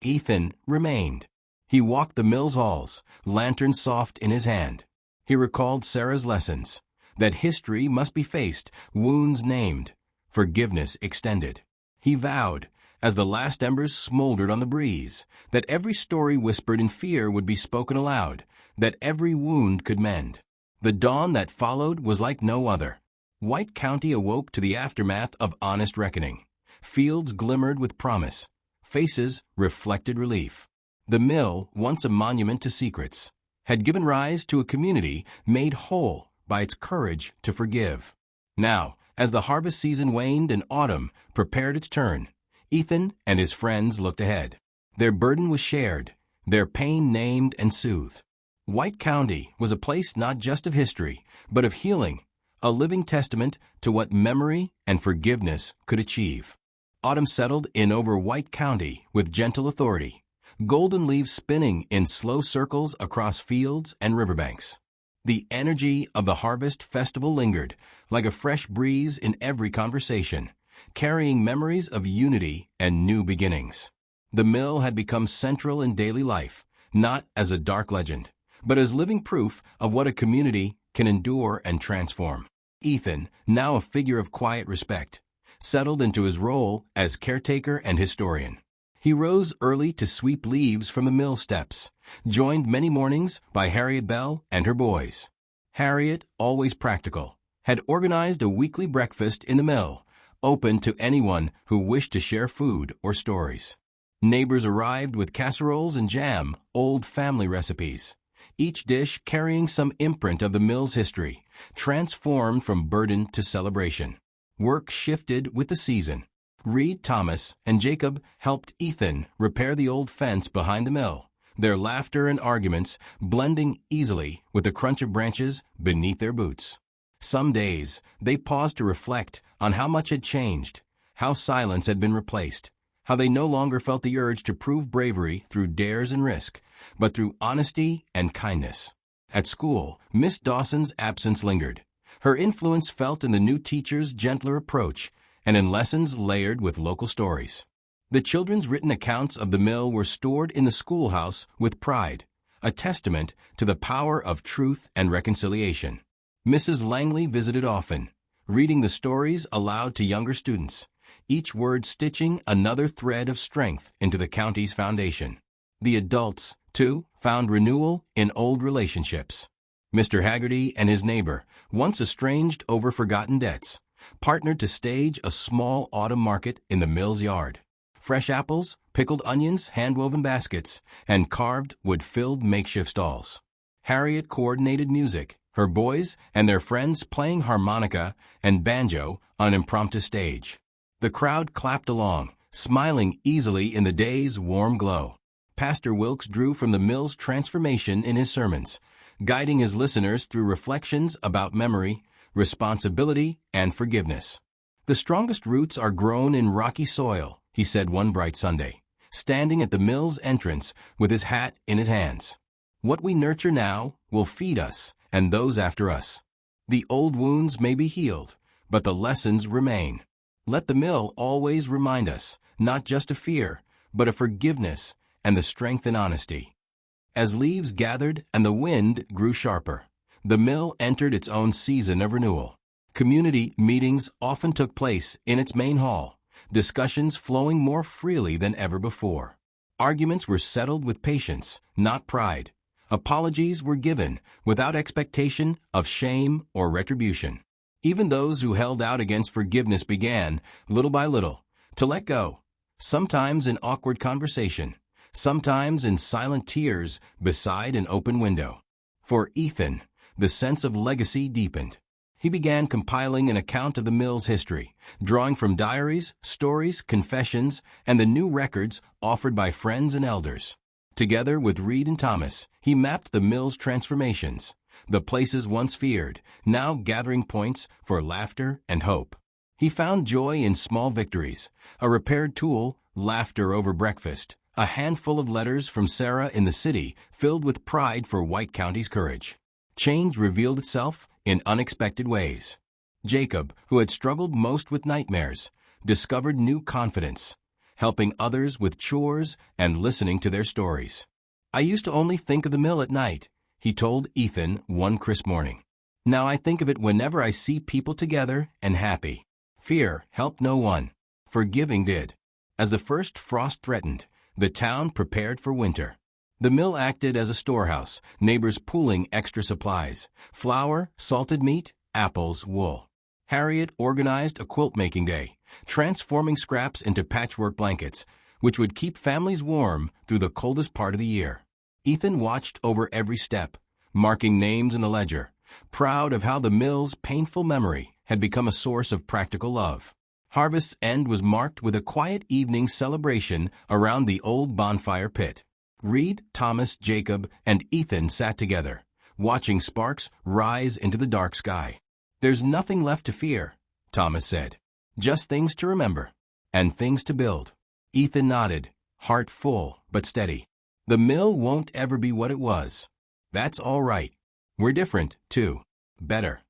Ethan remained. He walked the mill's halls, lantern soft in his hand. He recalled Sarah's lessons, that history must be faced, wounds named, forgiveness extended. He vowed, as the last embers smoldered on the breeze, that every story whispered in fear would be spoken aloud, that every wound could mend. The dawn that followed was like no other. White County awoke to the aftermath of honest reckoning. Fields glimmered with promise. Faces reflected relief. The mill, once a monument to secrets, had given rise to a community made whole by its courage to forgive. Now, as the harvest season waned and autumn prepared its turn, Ethan and his friends looked ahead. Their burden was shared, their pain named and soothed. White County was a place not just of history, but of healing, a living testament to what memory and forgiveness could achieve. Autumn settled in over White County with gentle authority, golden leaves spinning in slow circles across fields and riverbanks. The energy of the harvest festival lingered, like a fresh breeze in every conversation, carrying memories of unity and new beginnings. The mill had become central in daily life, not as a dark legend, but as living proof of what a community can endure and transform. Ethan, now a figure of quiet respect, settled into his role as caretaker and historian. He rose early to sweep leaves from the mill steps, joined many mornings by Harriet Bell and her boys. Harriet, always practical, had organized a weekly breakfast in the mill, open to anyone who wished to share food or stories. Neighbors arrived with casseroles and jam, old family recipes, each dish carrying some imprint of the mill's history, transformed from burden to celebration. Work shifted with the season. Reed, Thomas, and Jacob helped Ethan repair the old fence behind the mill, their laughter and arguments blending easily with the crunch of branches beneath their boots. Some days, they paused to reflect on how much had changed, how silence had been replaced, how they no longer felt the urge to prove bravery through dares and risk, but through honesty and kindness. At school, Miss Dawson's absence lingered, her influence felt in the new teacher's gentler approach and in lessons layered with local stories. The children's written accounts of the mill were stored in the schoolhouse with pride, a testament to the power of truth and reconciliation. Mrs. Langley visited often, reading the stories aloud to younger students, each word stitching another thread of strength into the county's foundation. The adults, too, found renewal in old relationships. Mr. Haggerty and his neighbor, once estranged over forgotten debts, partnered to stage a small autumn market in the mill's yard. Fresh apples, pickled onions, hand-woven baskets, and carved wood-filled makeshift stalls. Harriet coordinated music, her boys and their friends playing harmonica and banjo on an impromptu stage. The crowd clapped along, smiling easily in the day's warm glow. Pastor Wilkes drew from the mill's transformation in his sermons, guiding his listeners through reflections about memory, responsibility, and forgiveness. The strongest roots are grown in rocky soil, he said one bright Sunday, standing at the mill's entrance with his hat in his hands. What we nurture now will feed us and those after us. The old wounds may be healed, but the lessons remain. Let the mill always remind us, not just of fear, but of forgiveness and the strength in honesty. As leaves gathered and the wind grew sharper, the mill entered its own season of renewal. Community meetings often took place in its main hall, discussions flowing more freely than ever before. Arguments were settled with patience, not pride. Apologies were given without expectation of shame or retribution. Even those who held out against forgiveness began, little by little, to let go, sometimes in awkward conversation, sometimes in silent tears beside an open window. For Ethan, the sense of legacy deepened. He began compiling an account of the mill's history, drawing from diaries, stories, confessions, and the new records offered by friends and elders. Together with Reed and Thomas, he mapped the mill's transformations, the places once feared, now gathering points for laughter and hope. He found joy in small victories, a repaired tool, laughter over breakfast, a handful of letters from Sarah in the city filled with pride for White County's courage. Change revealed itself in unexpected ways. Jacob, who had struggled most with nightmares, discovered new confidence, helping others with chores and listening to their stories. "I used to only think of the mill at night," he told Ethan one crisp morning. "Now I think of it whenever I see people together and happy." Fear helped no one. Forgiving did. As the first frost threatened, the town prepared for winter. The mill acted as a storehouse, neighbors pooling extra supplies: flour, salted meat, apples, wool. Harriet organized a quilt-making day, transforming scraps into patchwork blankets, which would keep families warm through the coldest part of the year. Ethan watched over every step, marking names in the ledger, proud of how the mill's painful memory had become a source of practical love. Harvest's end was marked with a quiet evening celebration around the old bonfire pit. Reed, Thomas, Jacob, and Ethan sat together, watching sparks rise into the dark sky. "There's nothing left to fear," Thomas said. "Just things to remember, and things to build." Ethan nodded, heart full but steady. "The mill won't ever be what it was. That's all right. We're different, too. Better."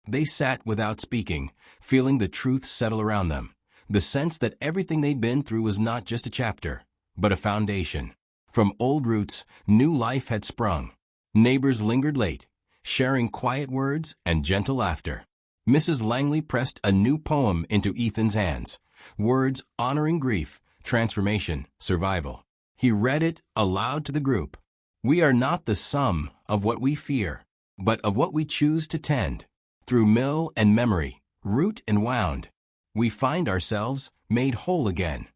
They sat without speaking, feeling the truth settle around them, the sense that everything they'd been through was not just a chapter, but a foundation. From old roots, new life had sprung. Neighbors lingered late, sharing quiet words and gentle laughter. Mrs. Langley pressed a new poem into Ethan's hands, words honoring grief, transformation, survival. He read it aloud to the group. "We are not the sum of what we fear, but of what we choose to tend. Through mill and memory, root and wound, we find ourselves made whole again."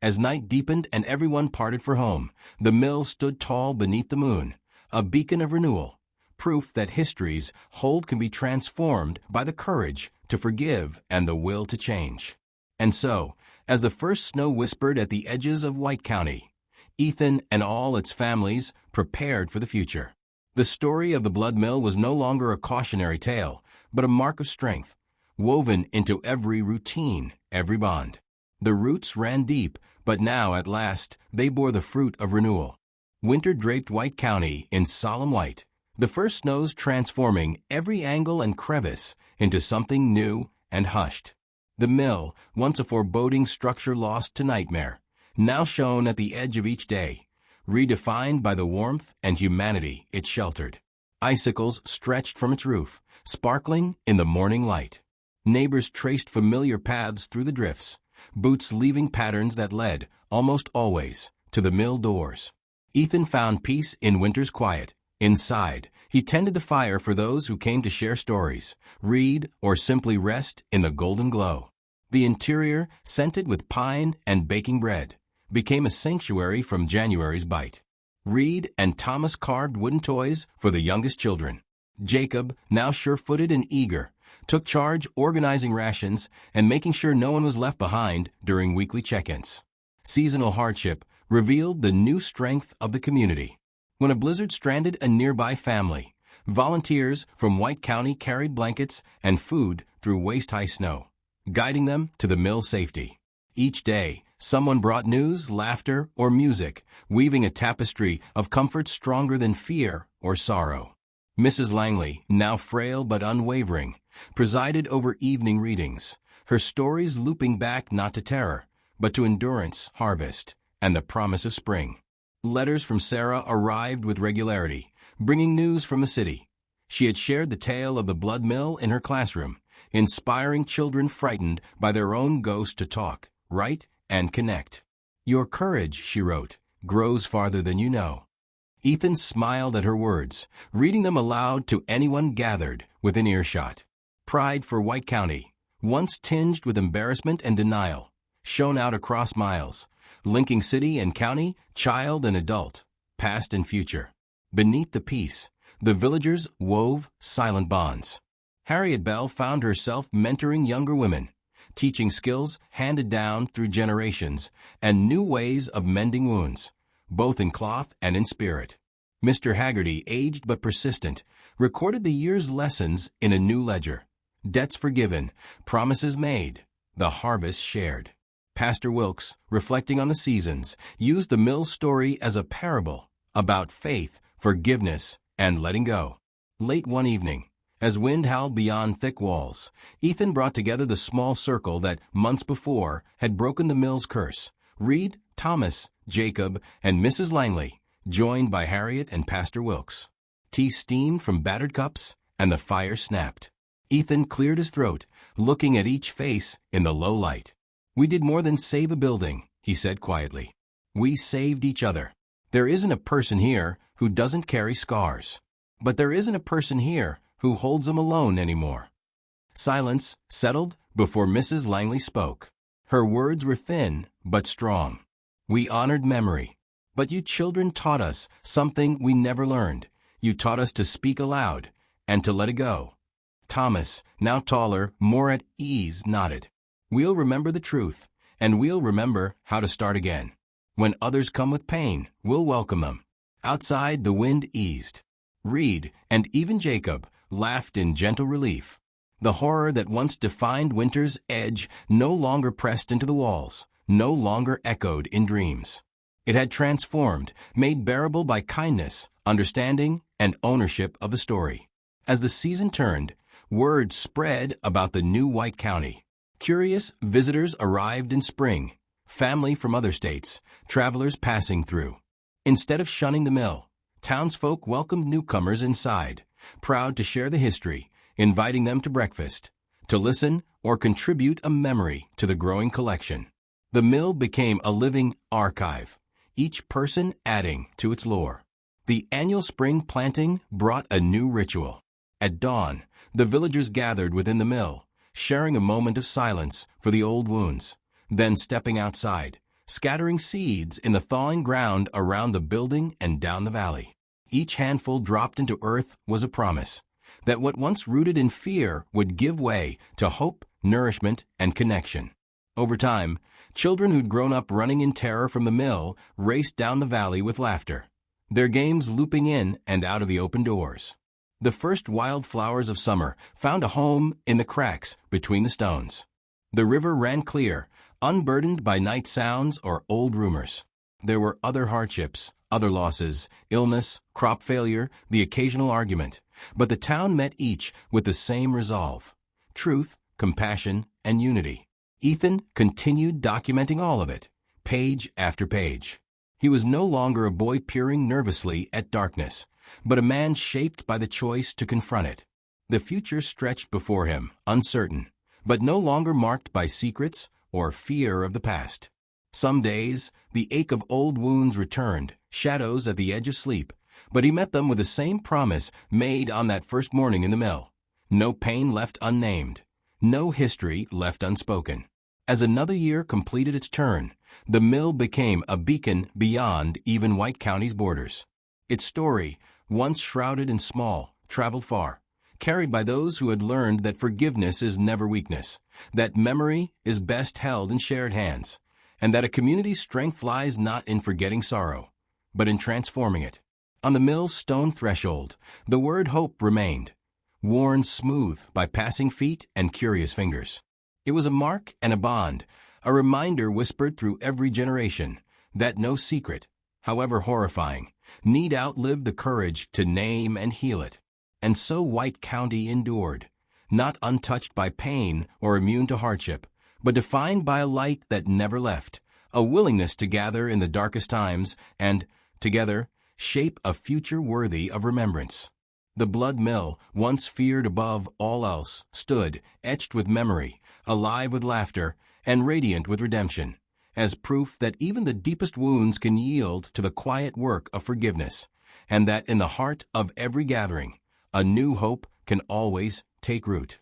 As night deepened and everyone parted for home, the mill stood tall beneath the moon, a beacon of renewal, proof that histories hold can be transformed by the courage to forgive and the will to change. And so, as the first snow whispered at the edges of White County, Ethan and all its families prepared for the future. The story of the blood mill was no longer a cautionary tale, but a mark of strength, woven into every routine, every bond. The roots ran deep, but now, at last, they bore the fruit of renewal. Winter draped White County in solemn white, the first snows transforming every angle and crevice into something new and hushed. The mill, once a foreboding structure lost to nightmare, now shone at the edge of each day, redefined by the warmth and humanity it sheltered. Icicles stretched from its roof, sparkling in the morning light. Neighbors traced familiar paths through the drifts, boots leaving patterns that led, almost always, to the mill doors. Ethan found peace in winter's quiet. Inside, he tended the fire for those who came to share stories, read, or simply rest in the golden glow. The interior, scented with pine and baking bread, became a sanctuary from January's bite. Reed and Thomas carved wooden toys for the youngest children. Jacob, now sure-footed and eager, took charge organizing rations and making sure no one was left behind during weekly check-ins. Seasonal hardship revealed the new strength of the community. When a blizzard stranded a nearby family, volunteers from White County carried blankets and food through waist-high snow, guiding them to the mill's safety. Each day, someone brought news, laughter, or music, weaving a tapestry of comfort stronger than fear or sorrow. Mrs. Langley, now frail but unwavering, presided over evening readings, her stories looping back not to terror, but to endurance, harvest, and the promise of spring. Letters from Sarah arrived with regularity, bringing news from the city. She had shared the tale of the blood mill in her classroom, inspiring children frightened by their own ghost to talk, write, and connect. "Your courage," she wrote, "grows farther than you know." Ethan smiled at her words, reading them aloud to anyone gathered within earshot. Pride for White County, once tinged with embarrassment and denial, shone out across miles, linking city and county, child and adult, past and future. Beneath the peace, the villagers wove silent bonds. Harriet Bell found herself mentoring younger women, teaching skills handed down through generations and new ways of mending wounds, both in cloth and in spirit. Mr. Haggerty, aged but persistent, recorded the year's lessons in a new ledger. Debts forgiven, promises made, the harvest shared. Pastor Wilkes, reflecting on the seasons, used the mill story as a parable about faith, forgiveness, and letting go. Late one evening, as wind howled beyond thick walls, Ethan brought together the small circle that, months before, had broken the mill's curse. Reed, Thomas, Jacob, and Mrs. Langley, joined by Harriet and Pastor Wilkes. Tea steamed from battered cups, and the fire snapped. Ethan cleared his throat, looking at each face in the low light. "We did more than save a building," he said quietly. "We saved each other. There isn't a person here who doesn't carry scars. But there isn't a person here who holds them alone anymore." Silence settled before Mrs. Langley spoke. Her words were thin but strong. "We honored memory. But you children taught us something we never learned. You taught us to speak aloud and to let it go." Thomas, now taller, more at ease, nodded. "We'll remember the truth, and we'll remember how to start again. When others come with pain, we'll welcome them." Outside, the wind eased. Reed, and even Jacob, laughed in gentle relief. The horror that once defined winter's edge no longer pressed into the walls, no longer echoed in dreams. It had transformed, made bearable by kindness, understanding, and ownership of the story. As the season turned, word spread about the new White County. Curious visitors arrived in spring, family from other states, travelers passing through. Instead of shunning the mill, townsfolk welcomed newcomers inside, proud to share the history, inviting them to breakfast, to listen or contribute a memory to the growing collection. The mill became a living archive, each person adding to its lore. The annual spring planting brought a new ritual. At dawn, the villagers gathered within the mill, sharing a moment of silence for the old wounds, then stepping outside, scattering seeds in the thawing ground around the building and down the valley. Each handful dropped into earth was a promise that what once rooted in fear would give way to hope, nourishment, and connection. Over time, children who'd grown up running in terror from the mill raced down the valley with laughter, their games looping in and out of the open doors. The first wildflowers of summer found a home in the cracks between the stones. The river ran clear, unburdened by night sounds or old rumors. There were other hardships, other losses, illness, crop failure, the occasional argument, but the town met each with the same resolve: truth, compassion, and unity. Ethan continued documenting all of it, page after page. He was no longer a boy peering nervously at darkness, but a man shaped by the choice to confront it. The future stretched before him, uncertain, but no longer marked by secrets or fear of the past. Some days, the ache of old wounds returned, shadows at the edge of sleep, but he met them with the same promise made on that first morning in the mill. No pain left unnamed, no history left unspoken. As another year completed its turn, the mill became a beacon beyond even White County's borders. Its story, once shrouded in small, traveled far, carried by those who had learned that forgiveness is never weakness, that memory is best held in shared hands, and that a community's strength lies not in forgetting sorrow, but in transforming it. On the mill's stone threshold, the word hope remained, worn smooth by passing feet and curious fingers. It was a mark and a bond, a reminder whispered through every generation that no secret, however horrifying, need outlive the courage to name and heal it. And so White County endured, not untouched by pain or immune to hardship, but defined by a light that never left, a willingness to gather in the darkest times and, together, shape a future worthy of remembrance. The blood mill, once feared above all else, stood, etched with memory, alive with laughter, and radiant with redemption, as proof that even the deepest wounds can yield to the quiet work of forgiveness, and that in the heart of every gathering, a new hope can always take root.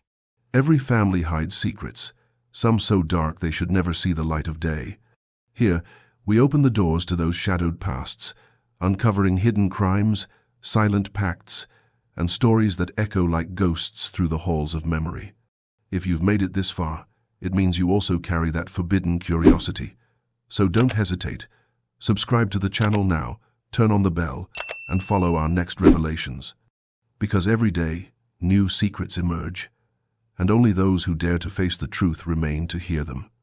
Every family hides secrets, some so dark they should never see the light of day. Here, we open the doors to those shadowed pasts, uncovering hidden crimes, silent pacts, and stories that echo like ghosts through the halls of memory. If you've made it this far, it means you also carry that forbidden curiosity. So don't hesitate. Subscribe to the channel now, turn on the bell, and follow our next revelations. Because every day, new secrets emerge, and only those who dare to face the truth remain to hear them.